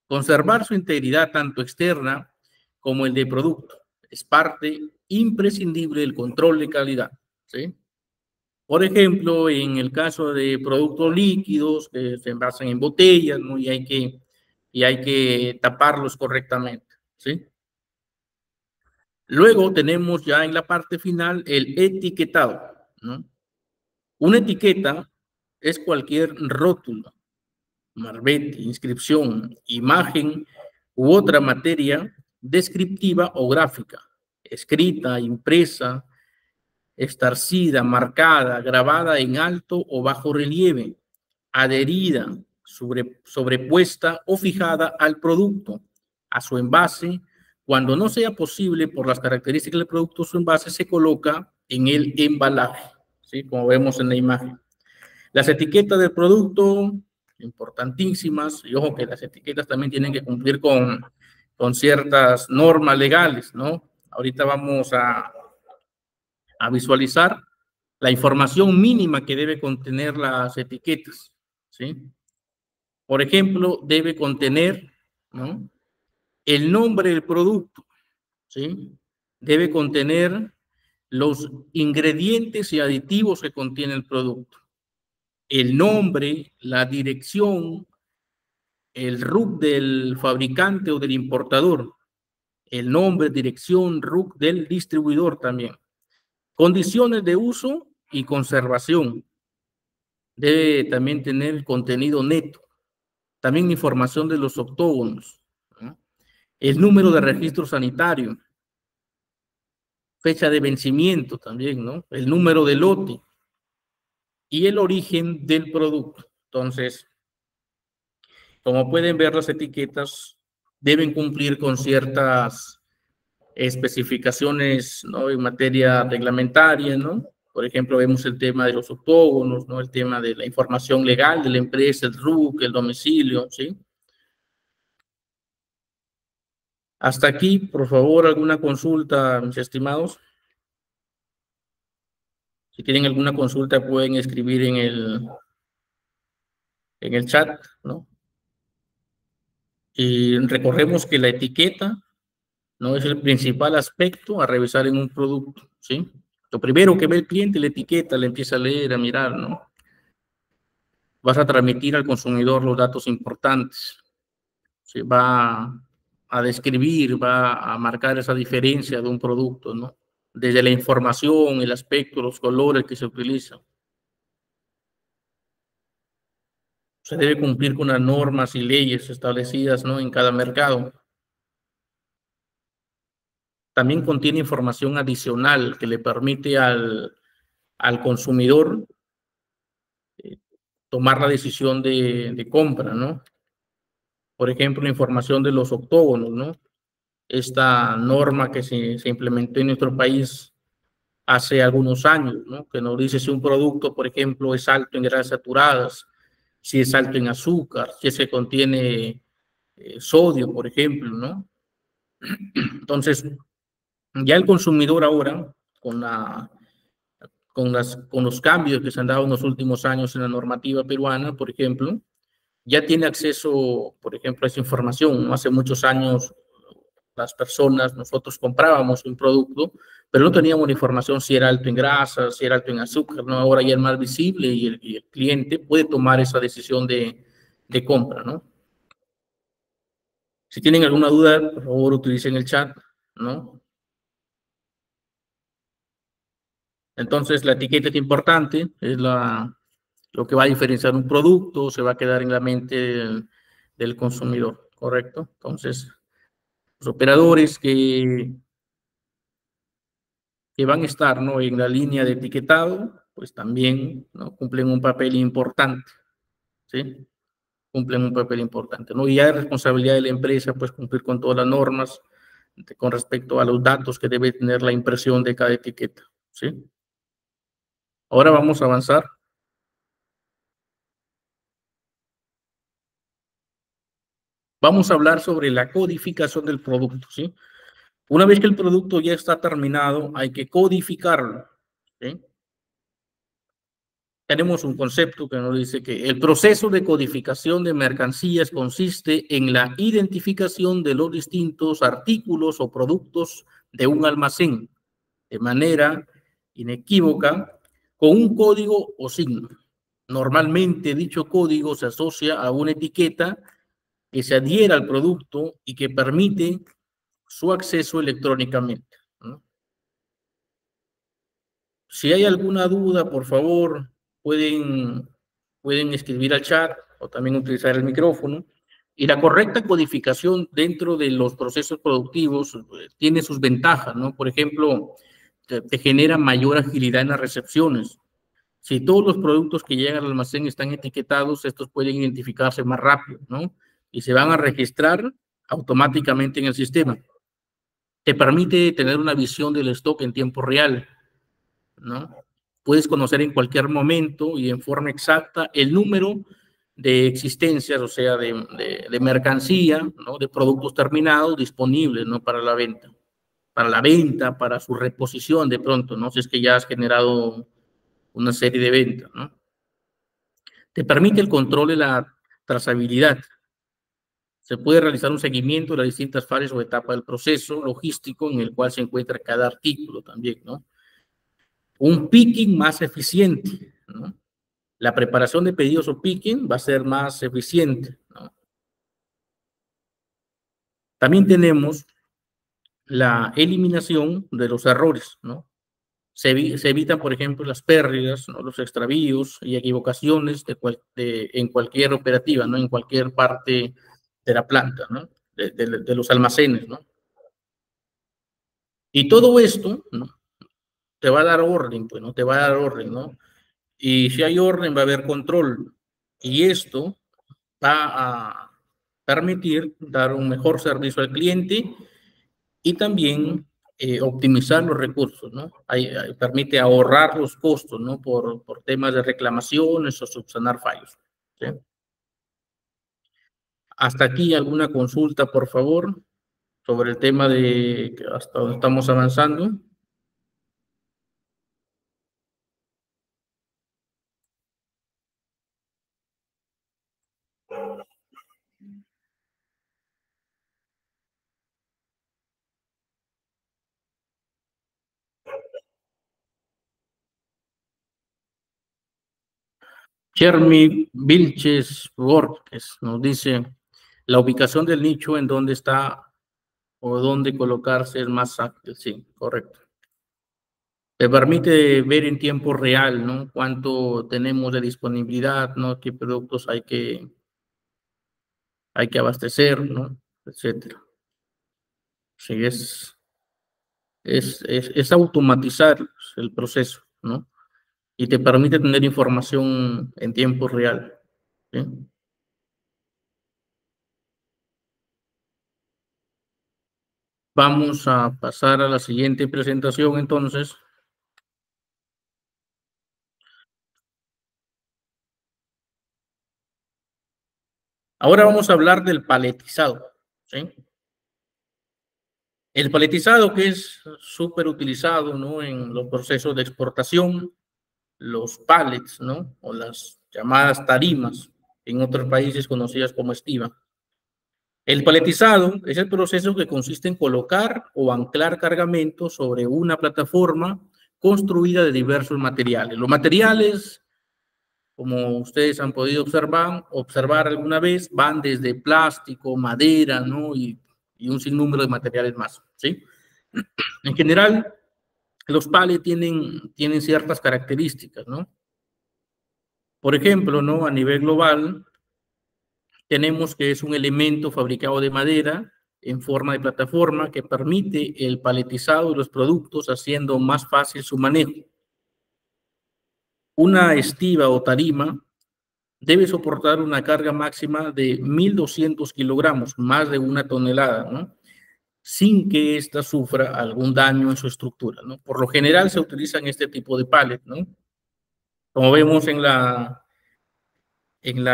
Conservar su integridad tanto externa como el de producto es parte imprescindible del control de calidad, ¿sí? Por ejemplo, en el caso de productos líquidos que se envasan en botellas, ¿no? Y hay que taparlos correctamente, ¿sí? Luego tenemos ya en la parte final el etiquetado, ¿no? Una etiqueta es cualquier rótulo, marbete, inscripción, imagen u otra materia descriptiva o gráfica, escrita, impresa, estarcida, marcada, grabada en alto o bajo relieve, adherida, sobrepuesta o fijada al producto, a su envase. Cuando no sea posible por las características del producto, su envase se coloca en el embalaje, ¿sí? Como vemos en la imagen. Las etiquetas del producto, importantísimas, y ojo que las etiquetas también tienen que cumplir con ciertas normas legales, ¿no? Ahorita vamos a visualizar la información mínima que debe contener las etiquetas, ¿sí? Por ejemplo, debe contener, ¿no?, el nombre del producto, ¿sí? Debe contener los ingredientes y aditivos que contiene el producto, el nombre, la dirección, el RUC del fabricante o del importador, el nombre, dirección, RUC del distribuidor también. Condiciones de uso y conservación. Debe también tener contenido neto. También información de los octógonos, ¿no? El número de registro sanitario. Fecha de vencimiento también, ¿no? El número de lote y el origen del producto. Entonces, como pueden ver, las etiquetas deben cumplir con ciertas especificaciones, ¿no?, en materia reglamentaria, ¿no? Por ejemplo, vemos el tema de los octógonos, ¿no? El tema de la información legal de la empresa, el RUC, el domicilio, ¿sí? Hasta aquí, por favor, alguna consulta, mis estimados. Si tienen alguna consulta, pueden escribir en el chat, ¿no? Y recordemos que la etiqueta no es el principal aspecto a revisar en un producto, ¿sí? Lo primero que ve el cliente, la etiqueta, le empieza a leer, a mirar, ¿no? Vas a transmitir al consumidor los datos importantes, ¿sí? Va a describir, va a marcar esa diferencia de un producto, ¿no? Desde la información, el aspecto, los colores que se utilizan. Se debe cumplir con las normas y leyes establecidas, ¿no?, en cada mercado. También contiene información adicional que le permite al consumidor tomar la decisión de compra, ¿no? Por ejemplo, la información de los octógonos, ¿no? Esta norma que se implementó en nuestro país hace algunos años, ¿no? Que nos dice si un producto, por ejemplo, es alto en grasas saturadas, si es alto en azúcar, si se contiene sodio, por ejemplo, ¿no? Entonces, ya el consumidor ahora, con los cambios que se han dado en los últimos años en la normativa peruana, por ejemplo, ya tiene acceso, por ejemplo, a esa información, ¿no? Hace muchos años las personas, nosotros comprábamos un producto, pero no teníamos la información si era alto en grasas, si era alto en azúcar, ¿no? Ahora ya es más visible y el cliente puede tomar esa decisión de compra, ¿no? Si tienen alguna duda, por favor, utilicen el chat, ¿no? Entonces, la etiqueta es importante, es lo que va a diferenciar un producto, se va a quedar en la mente del consumidor, ¿correcto? Entonces, los operadores que van a estar, ¿no?, en la línea de etiquetado, pues también, ¿no?, cumplen un papel importante, ¿sí? Cumplen un papel importante, ¿no? Y ya es responsabilidad de la empresa, pues, cumplir con todas las normas con respecto a los datos que debe tener la impresión de cada etiqueta, ¿sí? Ahora vamos a avanzar. Vamos a hablar sobre la codificación del producto, ¿sí? Una vez que el producto ya está terminado, hay que codificarlo, ¿sí? Tenemos un concepto que nos dice que el proceso de codificación de mercancías consiste en la identificación de los distintos artículos o productos de un almacén de manera inequívoca con un código o signo. Normalmente dicho código se asocia a una etiqueta que se adhiera al producto y que permite su acceso electrónicamente, ¿no? Si hay alguna duda, por favor, pueden escribir al chat o también utilizar el micrófono. Y la correcta codificación dentro de los procesos productivos tiene sus ventajas, ¿no? Por ejemplo, te genera mayor agilidad en las recepciones. Si todos los productos que llegan al almacén están etiquetados, estos pueden identificarse más rápido, ¿no? Y se van a registrar automáticamente en el sistema. Te permite tener una visión del stock en tiempo real, ¿no? Puedes conocer en cualquier momento y en forma exacta el número de existencias, o sea, de mercancía, ¿no?, de productos terminados disponibles, ¿no?, para la venta, para su reposición de pronto, ¿no?, si es que ya has generado una serie de ventas, ¿no? Te permite el control de la trazabilidad. Se puede realizar un seguimiento de las distintas fases o etapas del proceso logístico en el cual se encuentra cada artículo también, ¿no? Un picking más eficiente, ¿no? La preparación de pedidos o picking va a ser más eficiente, ¿no? También tenemos la eliminación de los errores, ¿no? Se evitan, por ejemplo, las pérdidas, ¿no?, los extravíos y equivocaciones en cualquier operativa, ¿no?, en cualquier parte de la planta, ¿no?, de los almacenes, ¿no? Y todo esto, ¿no?, te va a dar orden, pues, ¿no? Te va a dar orden, ¿no? Y si hay orden, va a haber control. Y esto va a permitir dar un mejor servicio al cliente y también optimizar los recursos, ¿no? Permite ahorrar los costos, ¿no?, por temas de reclamaciones o subsanar fallos, ¿sí? Hasta aquí alguna consulta, por favor, sobre el tema de hasta donde estamos avanzando. Jeremy Vilches Borges nos dice, la ubicación del nicho en dónde está o dónde colocarse es más ágil. Sí, correcto. Te permite ver en tiempo real, ¿no?, cuánto tenemos de disponibilidad, ¿no?, qué productos hay que abastecer, ¿no?, etcétera. Sí, es automatizar el proceso, ¿no? Y te permite tener información en tiempo real, ¿sí? Vamos a pasar a la siguiente presentación, entonces. Ahora vamos a hablar del paletizado, ¿sí? El paletizado, que es súper utilizado, ¿no?, en los procesos de exportación, los pallets, ¿no?, o las llamadas tarimas, en otros países conocidas como estiva. El paletizado es el proceso que consiste en colocar o anclar cargamentos sobre una plataforma construida de diversos materiales. Los materiales, como ustedes han podido observar alguna vez, van desde plástico, madera, ¿no?, y un sinnúmero de materiales más, ¿sí? En general, los pallets tienen ciertas características, ¿no? Por ejemplo, ¿no? A nivel global, tenemos que es un elemento fabricado de madera en forma de plataforma que permite el paletizado de los productos, haciendo más fácil su manejo. Una estiba o tarima debe soportar una carga máxima de 1.200 kilogramos, más de 1 tonelada, ¿no? Sin que ésta sufra algún daño en su estructura, ¿no? Por lo general se utilizan este tipo de pallet, ¿no? Como vemos en la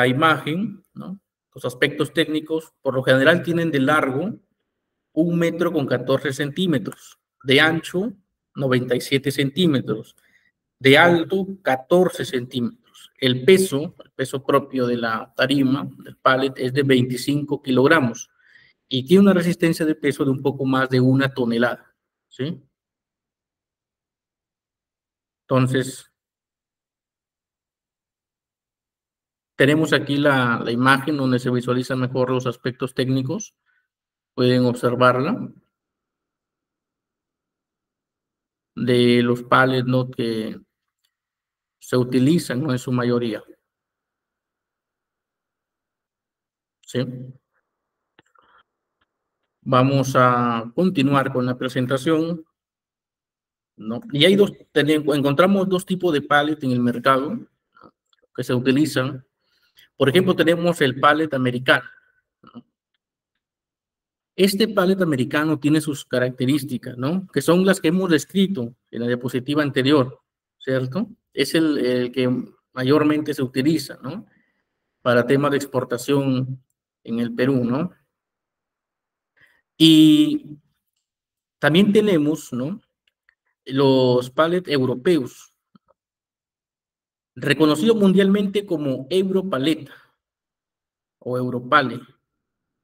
imagen, ¿no? Los aspectos técnicos, por lo general tienen de largo 1 metro con 14 centímetros, de ancho 97 centímetros, de alto 14 centímetros. El peso propio de la tarima, del pallet, es de 25 kilogramos y tiene una resistencia de peso de un poco más de 1 tonelada, ¿sí? Entonces, tenemos aquí la imagen donde se visualizan mejor los aspectos técnicos. Pueden observarla, de los pallets, ¿no? Que se utilizan, ¿no? En su mayoría, ¿sí? Vamos a continuar con la presentación, ¿no? Y hay encontramos dos tipos de pallet en el mercado que se utilizan. Por ejemplo, tenemos el pallet americano. Este pallet americano tiene sus características, ¿no? Que son las que hemos descrito en la diapositiva anterior, ¿cierto? Es el que mayormente se utiliza, ¿no? Para temas de exportación en el Perú, ¿no? Y también tenemos, ¿no? Los pallets europeos, reconocidos mundialmente como Europaleta o Europale.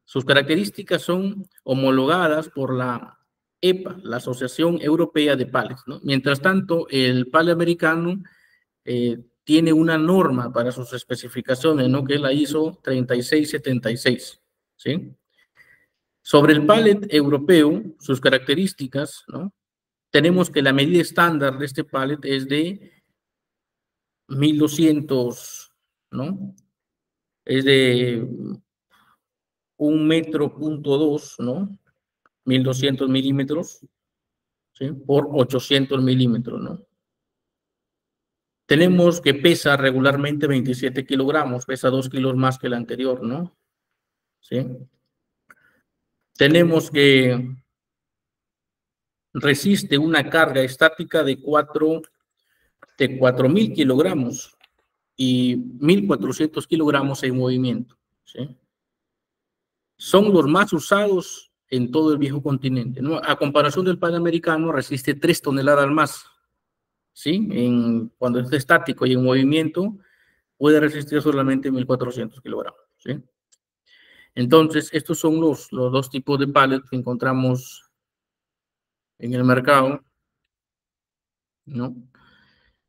Sus características son homologadas por la EPA, la Asociación Europea de Pallets, ¿no? Mientras tanto, el pallet americano tiene una norma para sus especificaciones, ¿no? Que es la ISO 3676, ¿sí? Sobre el pallet europeo, sus características, ¿no? Tenemos que la medida estándar de este pallet es de 1.200, ¿no? Es de 1,2 metros, ¿no? 1.200 milímetros, ¿sí? Por 800 milímetros, ¿no? Tenemos que pesa regularmente 27 kilogramos, pesa 2 kilos más que el anterior, ¿no? ¿Sí? Tenemos que resiste una carga estática de 4.000 kilogramos y 1.400 kilogramos en movimiento, ¿sí? Son los más usados en todo el viejo continente, ¿no? A comparación del panamericano, resiste 3 toneladas más, ¿sí? Cuando está estático y en movimiento, puede resistir solamente 1.400 kilogramos, ¿sí? Entonces, estos son los dos tipos de pallets que encontramos en el mercado, ¿no?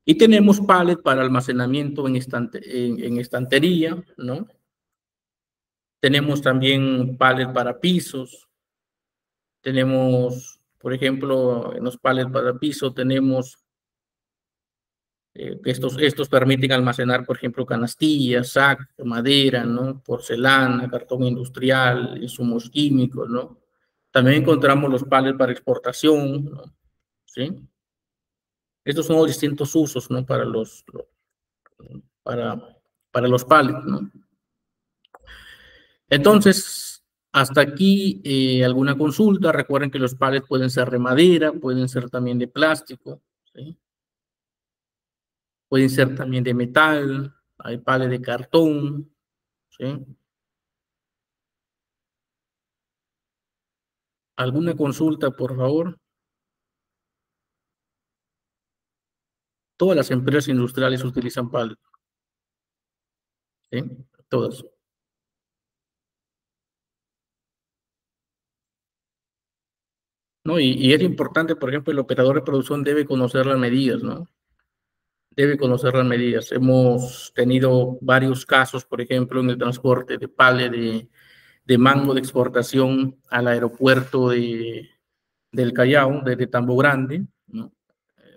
Y tenemos pallet para almacenamiento en estantería, ¿no? Tenemos también pallet para pisos. Tenemos, por ejemplo, en los pallets para piso tenemos estos permiten almacenar, por ejemplo, canastillas, sac, madera, ¿no? Porcelana, cartón industrial, insumos químicos, ¿no? También encontramos los pallets para exportación, ¿no? ¿Sí? Estos son los distintos usos, ¿no? Para, para los pallets, ¿no? Entonces, hasta aquí alguna consulta. Recuerden que los pallets pueden ser de madera, pueden ser también de plástico, ¿sí? Pueden ser también de metal, hay pallets de cartón, ¿sí? ¿Alguna consulta, por favor? Todas las empresas industriales utilizan pallets, ¿sí? Todas. ¿No? Y es importante, por ejemplo, el operador de producción debe conocer las medidas, ¿no? Debe conocer las medidas. Hemos tenido varios casos, por ejemplo, en el transporte de pallet de mango de exportación al aeropuerto del Callao, desde Tambo Grande, ¿no?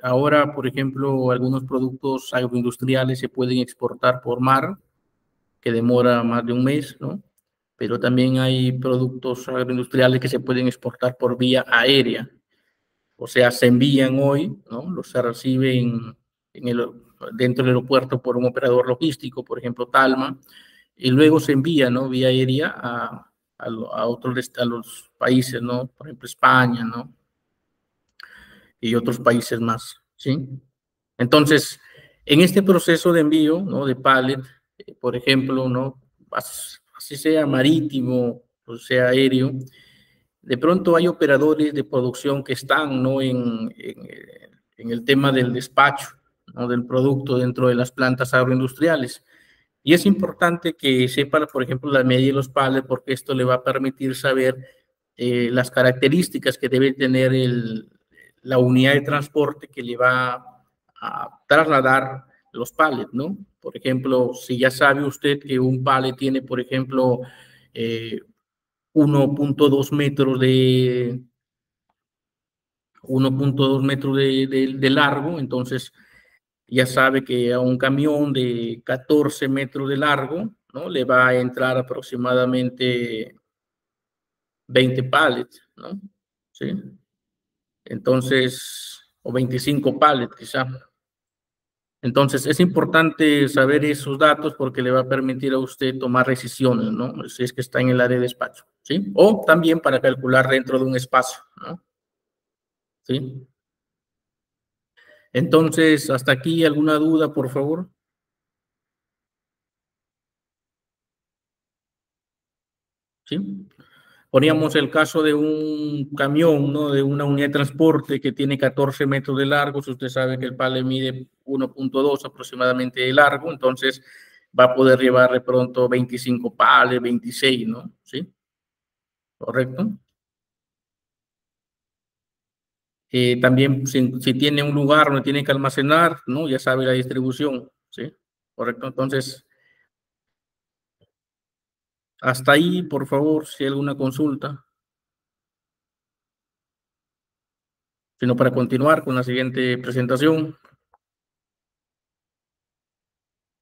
ahora, por ejemplo, algunos productos agroindustriales se pueden exportar por mar, que demora más de un mes, ¿no? Pero también hay productos agroindustriales que se pueden exportar por vía aérea. O sea, se envían hoy, ¿no? Los se reciben dentro del aeropuerto por un operador logístico, por ejemplo, Talma, y luego se envía, ¿no? Vía aérea a los países, ¿no? Por ejemplo, España, ¿no? Y otros países más, ¿sí? Entonces, en este proceso de envío, ¿no? De pallet, por ejemplo, ¿no? Así sea marítimo o sea aéreo, de pronto hay operadores de producción que están, ¿no? En el tema del despacho, ¿no? Del producto dentro de las plantas agroindustriales. Y es importante que sepa, por ejemplo, la medida de los pallets, porque esto le va a permitir saber las características que debe tener la unidad de transporte que le va a trasladar los pallets, ¿no? Por ejemplo, si ya sabe usted que un pallet tiene, por ejemplo, 1.2 metros de 1.2 metros de largo, entonces ya sabe que a un camión de 14 metros de largo, ¿no? Le va a entrar aproximadamente 20 pallets, ¿no? ¿Sí? Entonces, o 25 pallets quizá. Entonces, es importante saber esos datos porque le va a permitir a usted tomar decisiones, ¿no? Si es que está en el área de despacho, ¿sí? O también para calcular dentro de un espacio, ¿no? ¿Sí? Entonces, hasta aquí, ¿alguna duda, por favor? ¿Sí? Poníamos el caso de un camión, ¿no? De una unidad de transporte que tiene 14 metros de largo. Si usted sabe que el pallet mide 1.2 aproximadamente de largo, entonces va a poder llevar de pronto 25 pallets, 26, ¿no? ¿Sí? ¿Correcto? También si tiene un lugar donde tiene que almacenar, ¿no? Ya sabe la distribución, ¿sí? ¿Correcto? Entonces, hasta ahí, por favor, si hay alguna consulta, sino para continuar con la siguiente presentación.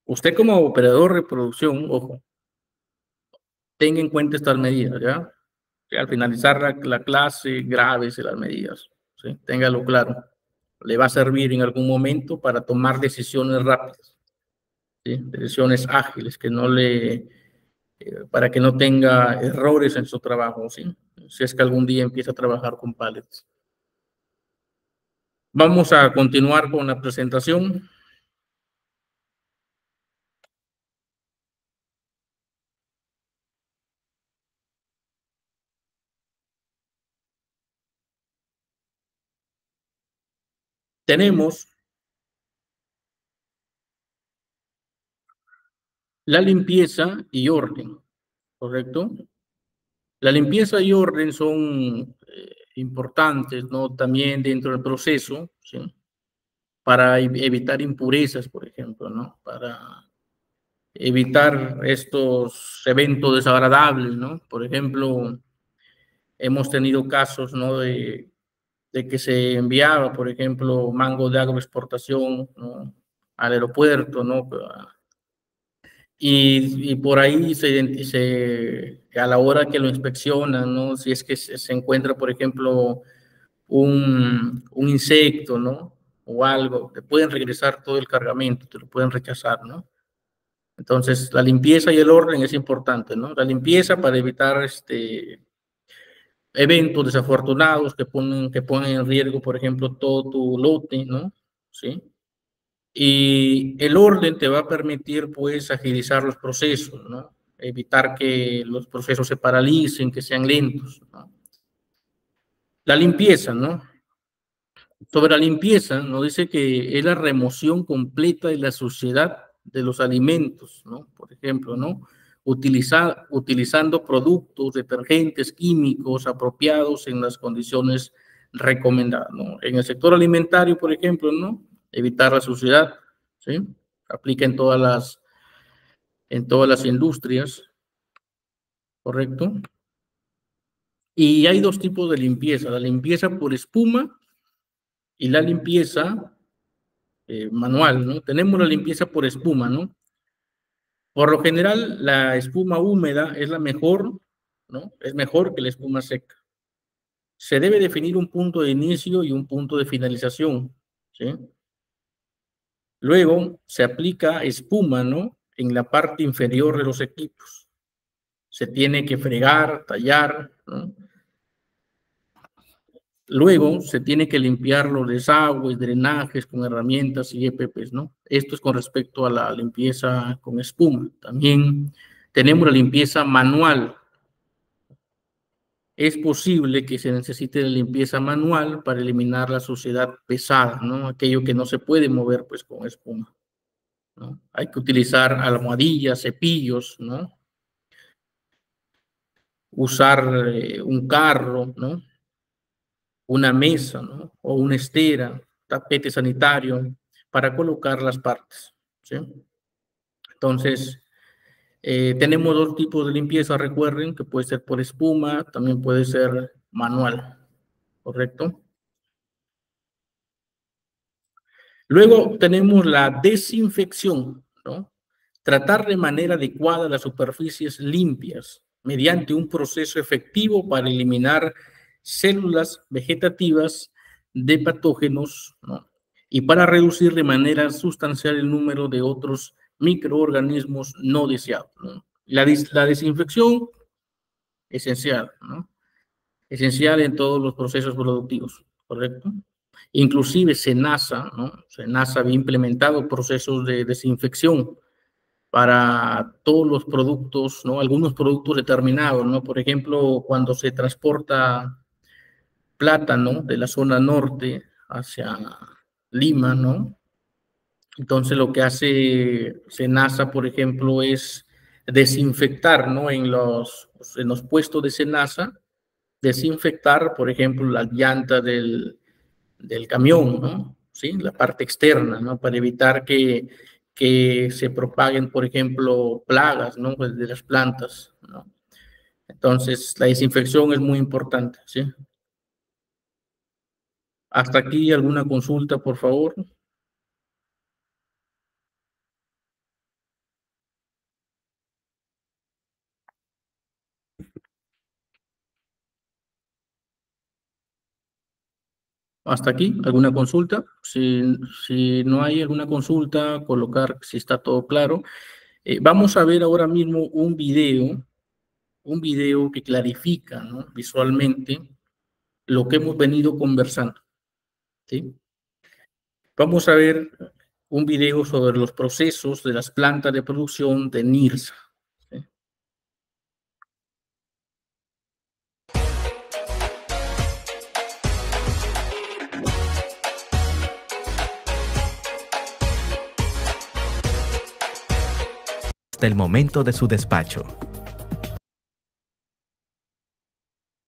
Usted como operador de producción, ojo, tenga en cuenta estas medidas, ¿ya? Que al finalizar la clase, grábese las medidas, ¿sí? Téngalo claro. Le va a servir en algún momento para tomar decisiones rápidas, ¿sí? Decisiones ágiles, para que no tenga errores en su trabajo, ¿sí? Si es que algún día empieza a trabajar con pallets. Vamos a continuar con la presentación. Tenemos la limpieza y orden, ¿correcto? La limpieza y orden son importantes, ¿no? También dentro del proceso, ¿sí? Para evitar impurezas, por ejemplo, ¿no? Para evitar estos eventos desagradables, ¿no? Por ejemplo, hemos tenido casos, ¿no? De que se enviaba, por ejemplo, mango de agroexportación, ¿no? Al aeropuerto, ¿no? Y por ahí a la hora que lo inspeccionan, ¿no? Si es que se encuentra, por ejemplo, un insecto, ¿no? O algo, te pueden regresar todo el cargamento, te lo pueden rechazar, ¿no? Entonces, la limpieza y el orden es importante, ¿no? La limpieza para evitar eventos desafortunados que ponen en riesgo, por ejemplo, todo tu lote, ¿no? ¿Sí? Y el orden te va a permitir, pues, agilizar los procesos, ¿no? Evitar que los procesos se paralicen, que sean lentos, ¿no? La limpieza, ¿no? Sobre la limpieza, nos dice que es la remoción completa de la suciedad de los alimentos, ¿no? Por ejemplo, ¿no? Utilizando productos, detergentes, químicos apropiados en las condiciones recomendadas, ¿no? En el sector alimentario, por ejemplo, ¿no? Evitar la suciedad, ¿sí? Aplica en todas las industrias, ¿correcto? Y hay dos tipos de limpieza, la limpieza por espuma y la limpieza manual, ¿no? Tenemos la limpieza por espuma, ¿no? Por lo general, la espuma húmeda es la mejor, ¿no? Es mejor que la espuma seca. Se debe definir un punto de inicio y un punto de finalización, ¿sí? Luego se aplica espuma, ¿no? En la parte inferior de los equipos. Se tiene que fregar, tallar, ¿no? Luego se tiene que limpiar los desagües, drenajes con herramientas y EPPs, ¿no? Esto es con respecto a la limpieza con espuma. También tenemos la limpieza manual. Es posible que se necesite la limpieza manual para eliminar la suciedad pesada, ¿no? Aquello que no se puede mover, pues, con espuma, ¿no? Hay que utilizar almohadillas, cepillos, ¿no? Usar un carro, ¿no? Una mesa, ¿no? O una estera, tapete sanitario, para colocar las partes, ¿sí? Entonces, tenemos dos tipos de limpieza, recuerden, que puede ser por espuma, también puede ser manual, ¿correcto? Luego tenemos la desinfección, ¿no? Tratar de manera adecuada las superficies limpias mediante un proceso efectivo para eliminar células vegetativas de patógenos, ¿no? Y para reducir de manera sustancial el número de otros microorganismos no deseados, ¿no? La desinfección, esencial, ¿no? Esencial en todos los procesos productivos, ¿correcto? Inclusive SENASA, ¿no? SENASA había implementado procesos de desinfección para todos los productos, ¿no? Algunos productos determinados, ¿no? Por ejemplo, cuando se transporta plátano de la zona norte hacia Lima, ¿no? Entonces lo que hace SENASA, por ejemplo, es desinfectar, ¿no? En los puestos de SENASA, desinfectar, por ejemplo, las llantas del camión, ¿no? ¿Sí? La parte externa, ¿no? Para evitar que se propaguen, por ejemplo, plagas, ¿no? Pues de las plantas, ¿no? Entonces, la desinfección es muy importante, ¿sí? Hasta aquí, ¿alguna consulta, por favor? Hasta aquí, ¿alguna consulta? Si no hay alguna consulta, colocar si está todo claro. Vamos a ver ahora mismo un video que clarifica, ¿no? Visualmente lo que hemos venido conversando, ¿sí? Vamos a ver un video sobre los procesos de las plantas de producción de NIRSA, ¿sí? Hasta el momento de su despacho.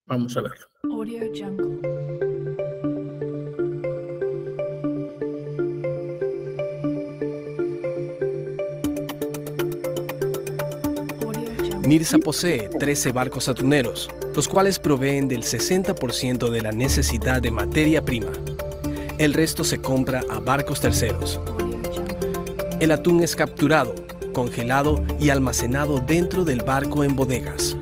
Vamos a verlo. Audio Jungle. NIRSA posee 13 barcos atuneros, los cuales proveen del 60% de la necesidad de materia prima. El resto se compra a barcos terceros. El atún es capturado, congelado y almacenado dentro del barco en bodegas.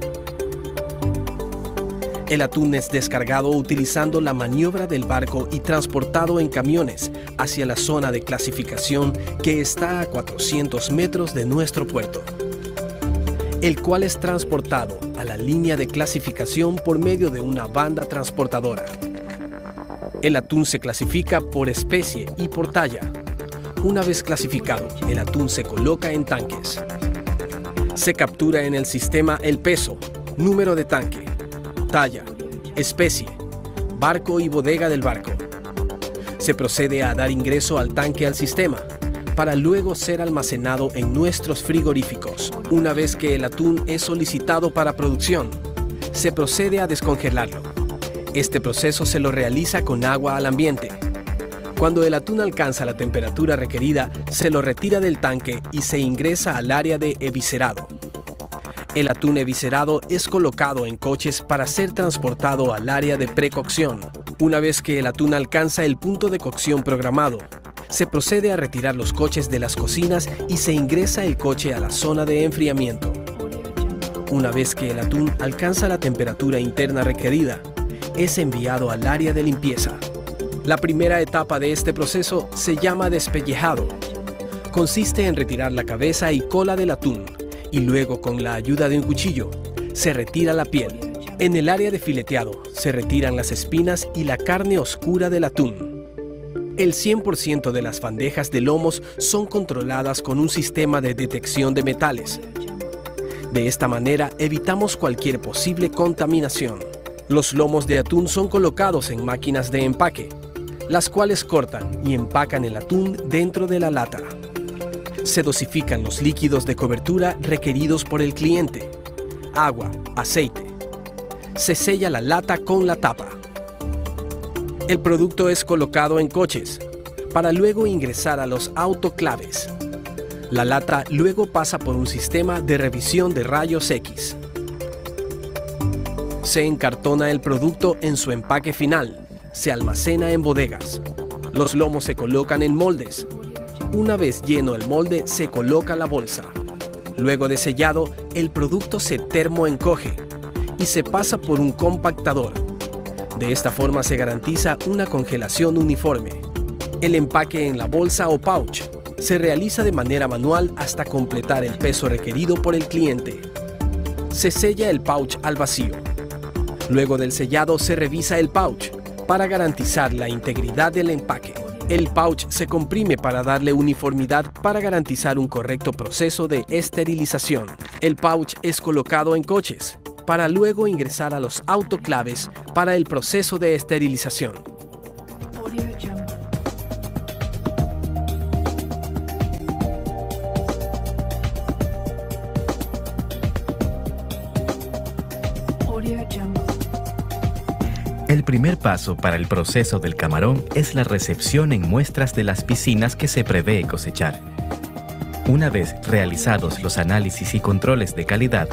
El atún es descargado utilizando la maniobra del barco y transportado en camiones hacia la zona de clasificación que está a 400 metros de nuestro puerto, el cual es transportado a la línea de clasificación por medio de una banda transportadora. El atún se clasifica por especie y por talla. Una vez clasificado, el atún se coloca en tanques. Se captura en el sistema el peso, número de tanque, talla, especie, barco y bodega del barco. Se procede a dar ingreso al tanque al sistema, para luego ser almacenado en nuestros frigoríficos. Una vez que el atún es solicitado para producción, se procede a descongelarlo. Este proceso se lo realiza con agua al ambiente. Cuando el atún alcanza la temperatura requerida, se lo retira del tanque y se ingresa al área de eviscerado. El atún eviscerado es colocado en coches para ser transportado al área de precocción, Una vez que el atún alcanza el punto de cocción programado, se procede a retirar los coches de las cocinas y se ingresa el coche a la zona de enfriamiento. Una vez que el atún alcanza la temperatura interna requerida, es enviado al área de limpieza. La primera etapa de este proceso se llama despellejado. Consiste en retirar la cabeza y cola del atún y luego, con la ayuda de un cuchillo, se retira la piel. En el área de fileteado se retiran las espinas y la carne oscura del atún. El 100% de las bandejas de lomos son controladas con un sistema de detección de metales. De esta manera evitamos cualquier posible contaminación. Los lomos de atún son colocados en máquinas de empaque, las cuales cortan y empacan el atún dentro de la lata. Se dosifican los líquidos de cobertura requeridos por el cliente: agua, aceite. Se sella la lata con la tapa. El producto es colocado en coches para luego ingresar a los autoclaves. La lata luego pasa por un sistema de revisión de rayos X. Se encartona el producto en su empaque final. Se almacena en bodegas. Los lomos se colocan en moldes. Una vez lleno el molde, se coloca la bolsa. Luego de sellado, el producto se termoencoge y se pasa por un compactador. De esta forma se garantiza una congelación uniforme. El empaque en la bolsa o pouch se realiza de manera manual hasta completar el peso requerido por el cliente. Se sella el pouch al vacío. Luego del sellado se revisa el pouch para garantizar la integridad del empaque. El pouch se comprime para darle uniformidad para garantizar un correcto proceso de esterilización. El pouch es colocado en coches para luego ingresar a los autoclaves para el proceso de esterilización. El primer paso para el proceso del camarón es la recepción en muestras de las piscinas que se prevé cosechar. Una vez realizados los análisis y controles de calidad,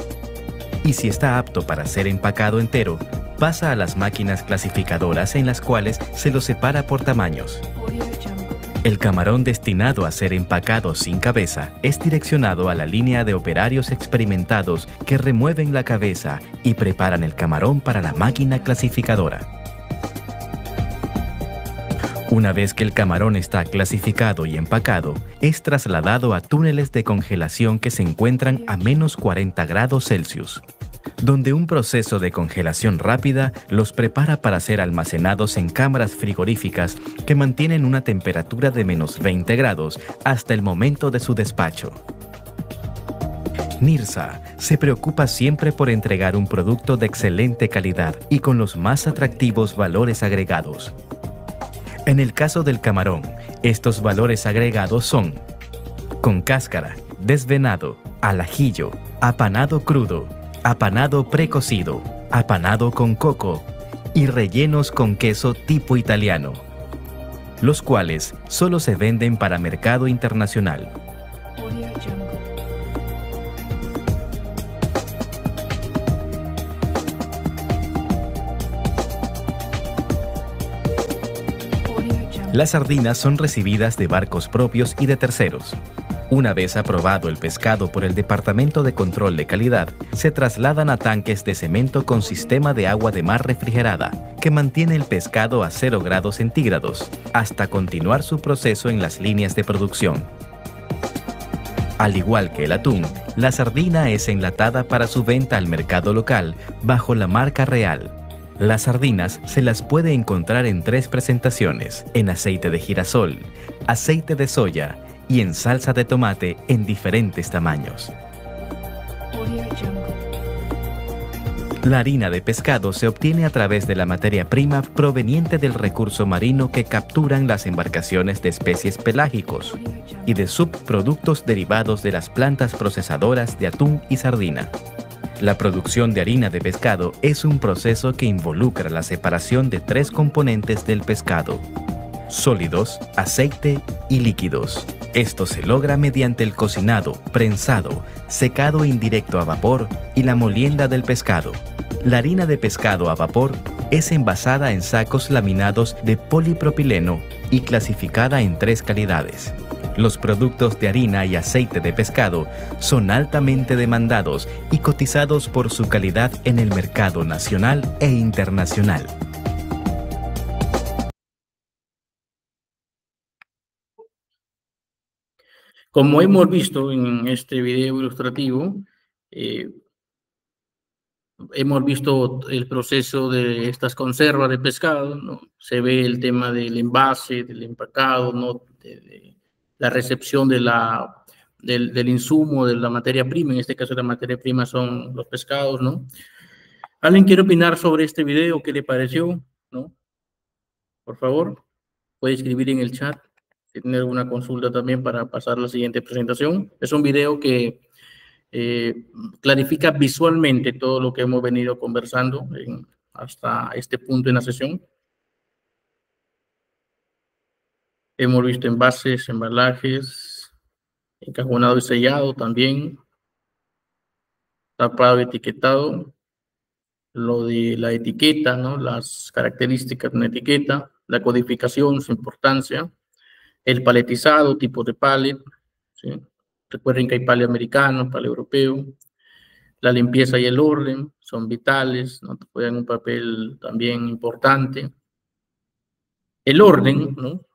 y si está apto para ser empacado entero, pasa a las máquinas clasificadoras en las cuales se lo separa por tamaños. El camarón destinado a ser empacado sin cabeza es direccionado a la línea de operarios experimentados que remueven la cabeza y preparan el camarón para la máquina clasificadora. Una vez que el camarón está clasificado y empacado, es trasladado a túneles de congelación que se encuentran a menos 40 grados Celsius, donde un proceso de congelación rápida los prepara para ser almacenados en cámaras frigoríficas que mantienen una temperatura de menos 20 grados hasta el momento de su despacho. Nirsa se preocupa siempre por entregar un producto de excelente calidad y con los más atractivos valores agregados. En el caso del camarón, estos valores agregados son: con cáscara, desvenado, al ajillo, apanado crudo, apanado precocido, apanado con coco y rellenos con queso tipo italiano, los cuales solo se venden para mercado internacional. Las sardinas son recibidas de barcos propios y de terceros. Una vez aprobado el pescado por el Departamento de Control de Calidad, se trasladan a tanques de cemento con sistema de agua de mar refrigerada, que mantiene el pescado a 0 grados centígrados, hasta continuar su proceso en las líneas de producción. Al igual que el atún, la sardina es enlatada para su venta al mercado local bajo la marca Real. Las sardinas se las puede encontrar en 3 presentaciones: en aceite de girasol, aceite de soya y en salsa de tomate en diferentes tamaños. La harina de pescado se obtiene a través de la materia prima proveniente del recurso marino que capturan las embarcaciones de especies pelágicos y de subproductos derivados de las plantas procesadoras de atún y sardina. La producción de harina de pescado es un proceso que involucra la separación de 3 componentes del pescado: sólidos, aceite y líquidos. Esto se logra mediante el cocinado, prensado, secado indirecto a vapor y la molienda del pescado. La harina de pescado a vapor es envasada en sacos laminados de polipropileno y clasificada en 3 calidades. Los productos de harina y aceite de pescado son altamente demandados y cotizados por su calidad en el mercado nacional e internacional. Como hemos visto en este video ilustrativo, hemos visto el proceso de estas conservas de pescado, ¿no? Se ve el tema del envase, del empacado, ¿no? De la recepción del insumo, de la materia prima. En este caso la materia prima son los pescados, ¿no? ¿Alguien quiere opinar sobre este video? ¿Qué le pareció? ¿No? Por favor, puede escribir en el chat. Si tiene alguna consulta también para pasar a la siguiente presentación. Es un video que clarifica visualmente todo lo que hemos venido conversando hasta este punto en la sesión. Hemos visto envases, embalajes, encajonado y sellado también, tapado y etiquetado, lo de la etiqueta, ¿no? Las características de una etiqueta, la codificación, su importancia, el paletizado, tipos de palet, ¿sí? Recuerden que hay palet americano, palet europeo. La limpieza y el orden son vitales, ¿no? Juegan un papel también importante. El orden, ¿no?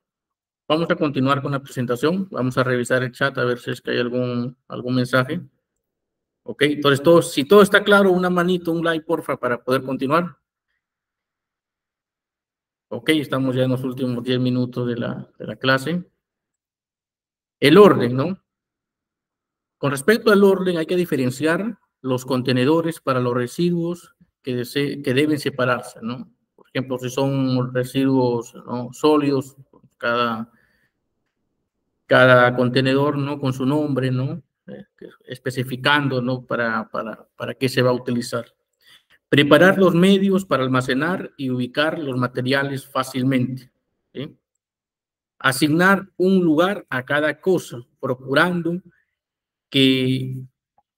Vamos a continuar con la presentación. Vamos a revisar el chat a ver si es que hay algún mensaje. Ok, entonces si todo está claro, una manito, un like, porfa, para poder continuar. Ok, estamos ya en los últimos 10 minutos de la clase. El orden, ¿no? Con respecto al orden, hay que diferenciar los contenedores para los residuos que deben separarse, ¿no? Por ejemplo, si son residuos, ¿no?, sólidos, cada contenedor, ¿no?, con su nombre, ¿no?, especificando, ¿no?, para qué se va a utilizar. Preparar los medios para almacenar y ubicar los materiales fácilmente, ¿sí? Asignar un lugar a cada cosa, procurando que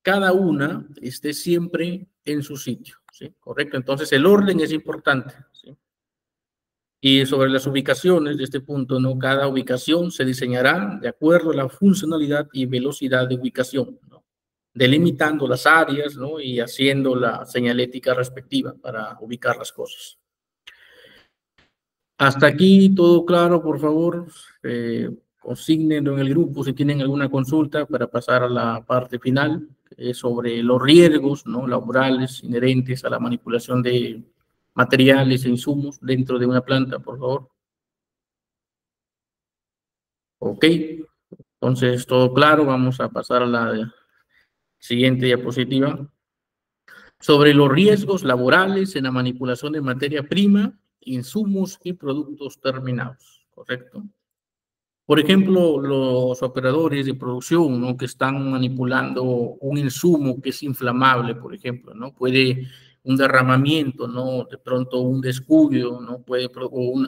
cada una esté siempre en su sitio, ¿sí? Correcto. Entonces, el orden es importante, ¿sí? Y sobre las ubicaciones de este punto, ¿no? Cada ubicación se diseñará de acuerdo a la funcionalidad y velocidad de ubicación, ¿no? Delimitando las áreas, ¿no?, y haciendo la señalética respectiva para ubicar las cosas. Hasta aquí todo claro, por favor. Consígnenlo en el grupo si tienen alguna consulta para pasar a la parte final, que es sobre los riesgos, ¿no?, laborales inherentes a la manipulación de materiales e insumos dentro de una planta, por favor. Ok, entonces todo claro, vamos a pasar a la siguiente diapositiva. Sobre los riesgos laborales en la manipulación de materia prima, insumos y productos terminados, ¿correcto? Por ejemplo, los operadores de producción, ¿no?, que están manipulando un insumo que es inflamable, por ejemplo, ¿no? Puede un derramamiento, ¿no?, de pronto un descuido, ¿no?,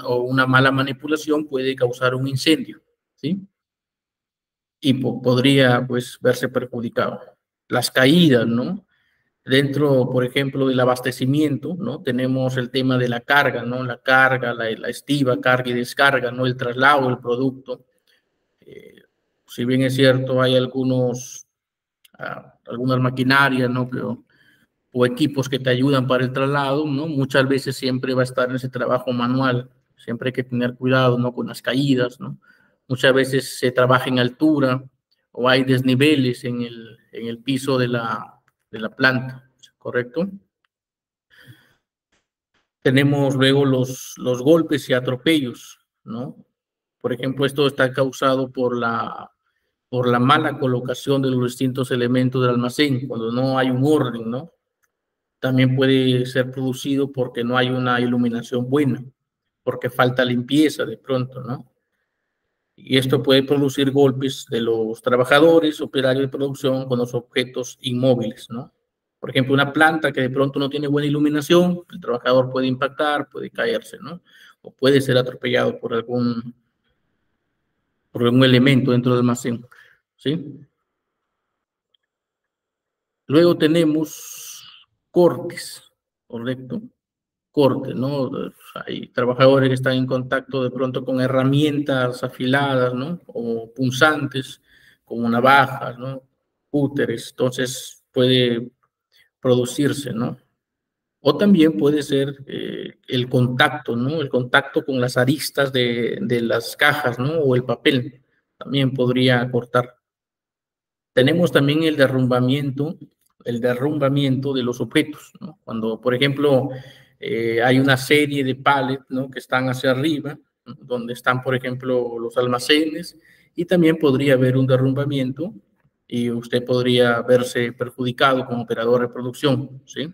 o una mala manipulación puede causar un incendio, ¿sí? Y podría, pues, verse perjudicado. Las caídas, ¿no? Dentro, por ejemplo, del abastecimiento, ¿no?, tenemos el tema de la carga, ¿no? La carga, la estiva, carga y descarga, ¿no? El traslado del producto. Si bien es cierto, hay algunas maquinarias, ¿no?, o equipos que te ayudan para el traslado, ¿no? Muchas veces siempre va a estar en ese trabajo manual. Siempre hay que tener cuidado, ¿no?, con las caídas, ¿no? Muchas veces se trabaja en altura o hay desniveles en el piso de la planta, ¿correcto? Tenemos luego los golpes y atropellos, ¿no? Por ejemplo, esto está causado por la mala colocación de los distintos elementos del almacén, cuando no hay un orden, ¿no? También puede ser producido porque no hay una iluminación buena, porque falta limpieza de pronto, ¿no? Y esto puede producir golpes de los trabajadores, operarios de producción con los objetos inmóviles, ¿no? Por ejemplo, una planta que de pronto no tiene buena iluminación, el trabajador puede impactar, puede caerse, ¿no? O puede ser atropellado por algún elemento dentro del almacén, ¿sí? Luego tenemos cortes, ¿correcto? corte, ¿no? Hay trabajadores que están en contacto de pronto con herramientas afiladas, ¿no? O punzantes, como navajas, ¿no? Cúteres, entonces puede producirse, ¿no? O también puede ser el contacto, ¿no? El contacto con las aristas de las cajas, ¿no? O el papel, también podría cortar. Tenemos también el derrumbamiento de los objetos, ¿no? Cuando, por ejemplo, hay una serie de pallets, ¿no? Que están hacia arriba, ¿no? Donde están, por ejemplo, los almacenes, y también podría haber un derrumbamiento y usted podría verse perjudicado como operador de producción, ¿sí?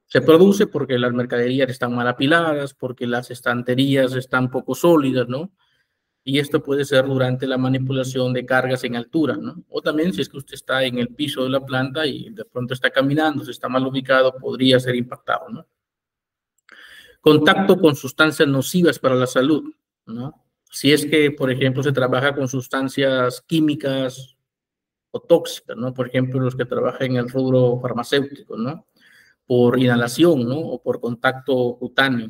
Se produce porque las mercaderías están mal apiladas, porque las estanterías están poco sólidas, ¿no? Y esto puede ser durante la manipulación de cargas en altura, ¿no? O también si es que usted está en el piso de la planta y de pronto está caminando, si está mal ubicado, podría ser impactado, ¿no? Contacto con sustancias nocivas para la salud, ¿no? Si es que, por ejemplo, se trabaja con sustancias químicas o tóxicas, ¿no? Por ejemplo, los que trabajan en el rubro farmacéutico, ¿no? Por inhalación, ¿no? O por contacto cutáneo,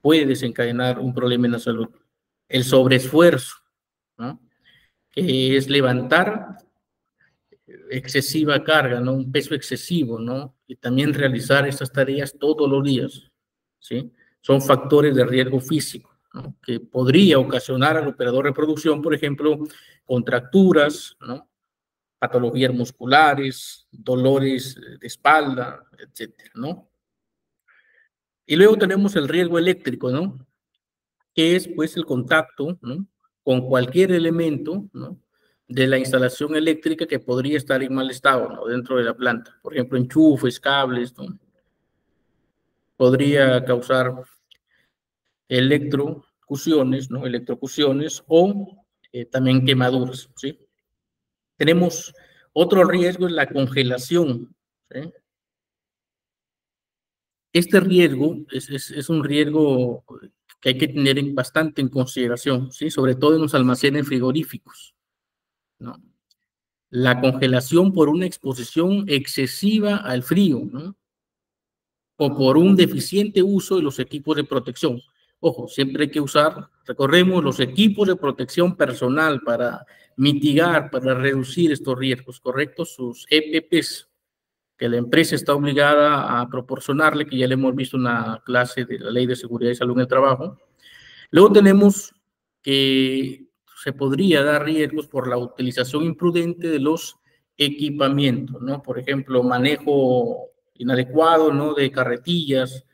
puede desencadenar un problema en la salud. El sobreesfuerzo, ¿no? Que es levantar excesiva carga, ¿no? Un peso excesivo, ¿no? Y también realizar estas tareas todos los días, ¿sí? Son factores de riesgo físico, ¿no? Que podría ocasionar al operador de producción, por ejemplo, contracturas, ¿no? Patologías musculares, dolores de espalda, etcétera, ¿no? Y luego tenemos el riesgo eléctrico, ¿no? Que es pues el contacto, ¿no? Con cualquier elemento, ¿no? De la instalación eléctrica que podría estar en mal estado, ¿no? Dentro de la planta. Por ejemplo, enchufes, cables, ¿no? Podría causar electrocuciones, ¿no? Electrocuciones o también quemaduras, ¿sí? Tenemos otro riesgo, es la congelación, ¿sí? Este riesgo es un riesgo que hay que tener bastante en consideración, ¿sí? Sobre todo en los almacenes frigoríficos, ¿no? La congelación por una exposición excesiva al frío, ¿no? O por un deficiente uso de los equipos de protección. Ojo, siempre hay que usar, recordemos, los equipos de protección personal para mitigar, para reducir estos riesgos, ¿correcto? Sus EPPs, que la empresa está obligada a proporcionarle, que ya le hemos visto una clase de la Ley de Seguridad y Salud en el Trabajo. Luego tenemos que se podría dar riesgos por la utilización imprudente de los equipamientos, ¿no? Por ejemplo, manejo inadecuado, ¿no? De carretillas,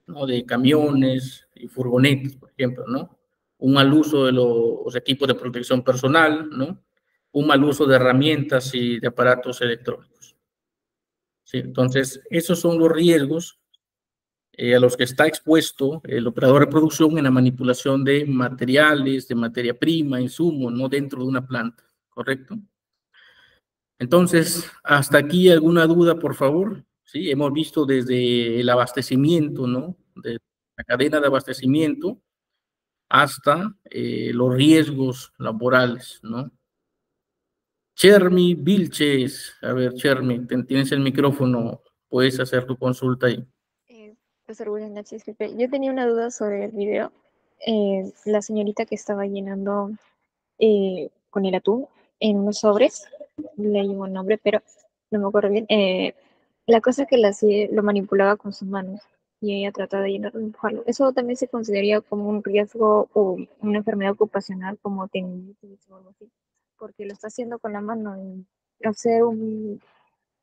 ¿no? De camiones y furgonetas, por ejemplo, ¿no? Un mal uso de los equipos de protección personal, ¿no? Un mal uso de herramientas y de aparatos electrónicos. ¿Sí? Entonces, esos son los riesgos a los que está expuesto el operador de producción en la manipulación de materiales, de materia prima, insumos, no dentro de una planta, ¿correcto? Entonces, hasta aquí alguna duda, por favor. Sí, hemos visto desde el abastecimiento, ¿no? De la cadena de abastecimiento hasta los riesgos laborales, ¿no? Chermi Vilches, a ver, Chermi, tienes el micrófono, puedes hacer tu consulta ahí. Profesor, buenas noches, disculpe. Yo tenía una duda sobre el video. La señorita que estaba llenando con el atún en unos sobres, leí un nombre, pero no me acuerdo bien. La cosa es que lo manipulaba con sus manos y ella trataba de llenarlo y empujarlo. ¿Eso también se consideraría como un riesgo o una enfermedad ocupacional como tendinitis o algo así? Porque lo está haciendo con la mano y al ser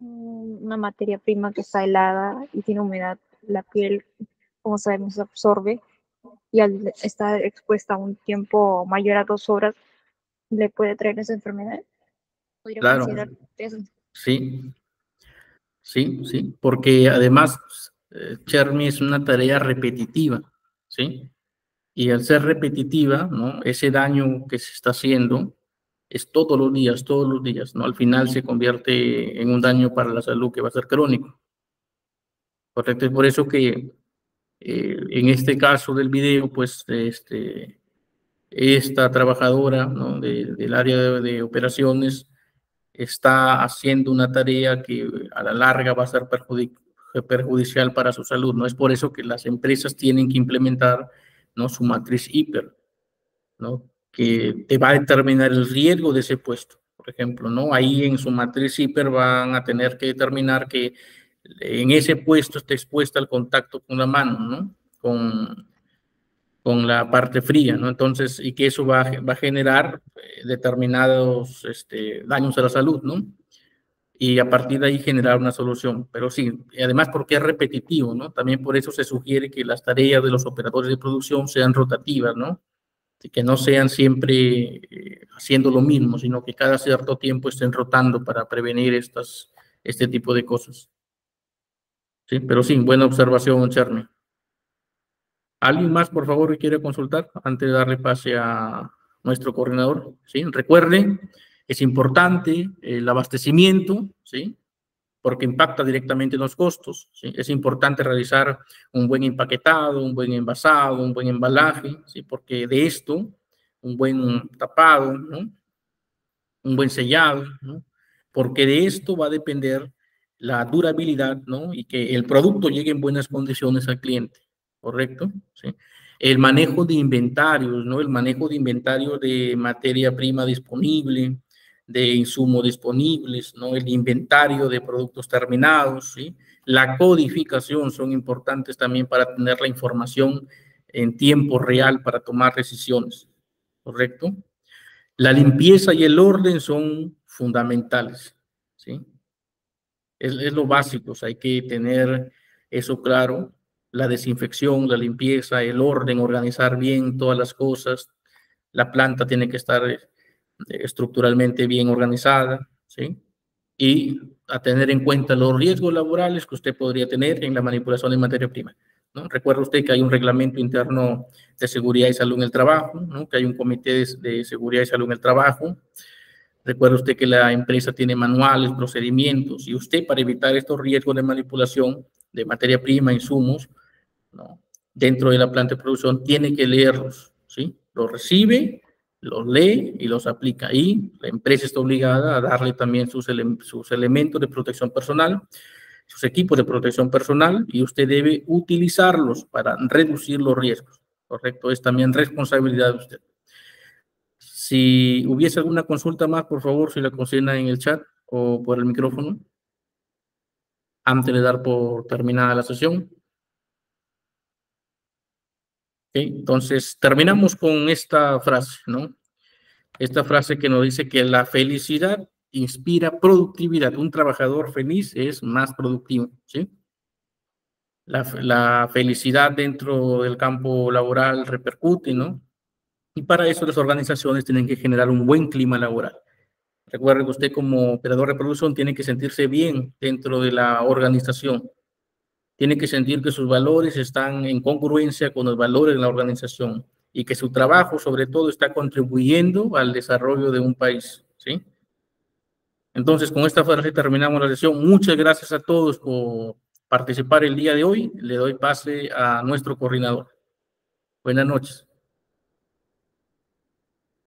una materia prima que está helada y tiene humedad, la piel, como sabemos, absorbe y al estar expuesta a un tiempo mayor a 2 horas, le puede traer esa enfermedad. ¿Podría Claro, considerar eso? sí, sí, porque además Chermi es una tarea repetitiva, ¿sí? Y al ser repetitiva, ¿no? Ese daño que se está haciendo es todos los días, ¿no? Al final se convierte en un daño para la salud que va a ser crónico. Correcto, es por eso que en este caso del video, pues, esta trabajadora, ¿no? Del área de operaciones está haciendo una tarea que a la larga va a ser perjudicial para su salud, ¿no? Es por eso que las empresas tienen que implementar, ¿no?, su matriz hiper, ¿no?, que te va a determinar el riesgo de ese puesto, por ejemplo, ¿no? Ahí en su matriz hiper van a tener que determinar que en ese puesto esté expuesta al contacto con la mano, ¿no?, con la parte fría, ¿no? Entonces, y que eso va a generar determinados daños a la salud, ¿no? Y a partir de ahí generar una solución. Pero sí, además porque es repetitivo, ¿no? También por eso se sugiere que las tareas de los operadores de producción sean rotativas, ¿no? Y que no sean siempre haciendo lo mismo, sino que cada cierto tiempo estén rotando para prevenir este tipo de cosas. Sí, pero sí, buena observación, Cherny. ¿Alguien más, por favor, que quiera consultar antes de darle pase a nuestro coordinador? ¿Sí? Recuerde, es importante el abastecimiento, ¿sí?, porque impacta directamente en los costos, ¿sí? Es importante realizar un buen empaquetado, un buen envasado, un buen embalaje, ¿sí?, porque de esto, un buen tapado, ¿no?, un buen sellado, ¿no?, porque de esto va a depender la durabilidad, ¿no?, y que el producto llegue en buenas condiciones al cliente, ¿correcto? ¿Sí? El manejo de inventarios, ¿no?, el manejo de inventario de materia prima disponible, de insumos disponibles, ¿no?, el inventario de productos terminados, ¿sí? La codificación son importantes también para tener la información en tiempo real para tomar decisiones, ¿correcto? La limpieza y el orden son fundamentales, ¿sí? Es lo básico, o sea, hay que tener eso claro, la desinfección, la limpieza, el orden, organizar bien todas las cosas, la planta tiene que estar estructuralmente bien organizada, ¿sí? Y a tener en cuenta los riesgos laborales que usted podría tener en la manipulación de materia prima, ¿no? Recuerda usted que hay un reglamento interno de seguridad y salud en el trabajo, ¿no?, que hay un comité de seguridad y salud en el trabajo. Recuerda usted que la empresa tiene manuales, procedimientos, y usted, para evitar estos riesgos de manipulación de materia prima, insumos, ¿no?, dentro de la planta de producción, tiene que leerlos, ¿sí? Los recibe, los lee y los aplica. Y la empresa está obligada a darle también sus elementos de protección personal, sus equipos de protección personal, y usted debe utilizarlos para reducir los riesgos, ¿correcto? Es también responsabilidad de usted. Si hubiese alguna consulta más, por favor, si la consigna en el chat o por el micrófono, antes de dar por terminada la sesión. Okay, entonces, terminamos con esta frase, ¿no? Esta frase que nos dice que la felicidad inspira productividad. Un trabajador feliz es más productivo, ¿sí? La felicidad dentro del campo laboral repercute, ¿no? Y para eso las organizaciones tienen que generar un buen clima laboral. Recuerde que usted, como operador de producción, tiene que sentirse bien dentro de la organización. Tiene que sentir que sus valores están en congruencia con los valores de la organización y que su trabajo, sobre todo, está contribuyendo al desarrollo de un país, ¿sí? Entonces, con esta frase terminamos la sesión. Muchas gracias a todos por participar el día de hoy. Le doy pase a nuestro coordinador. Buenas noches.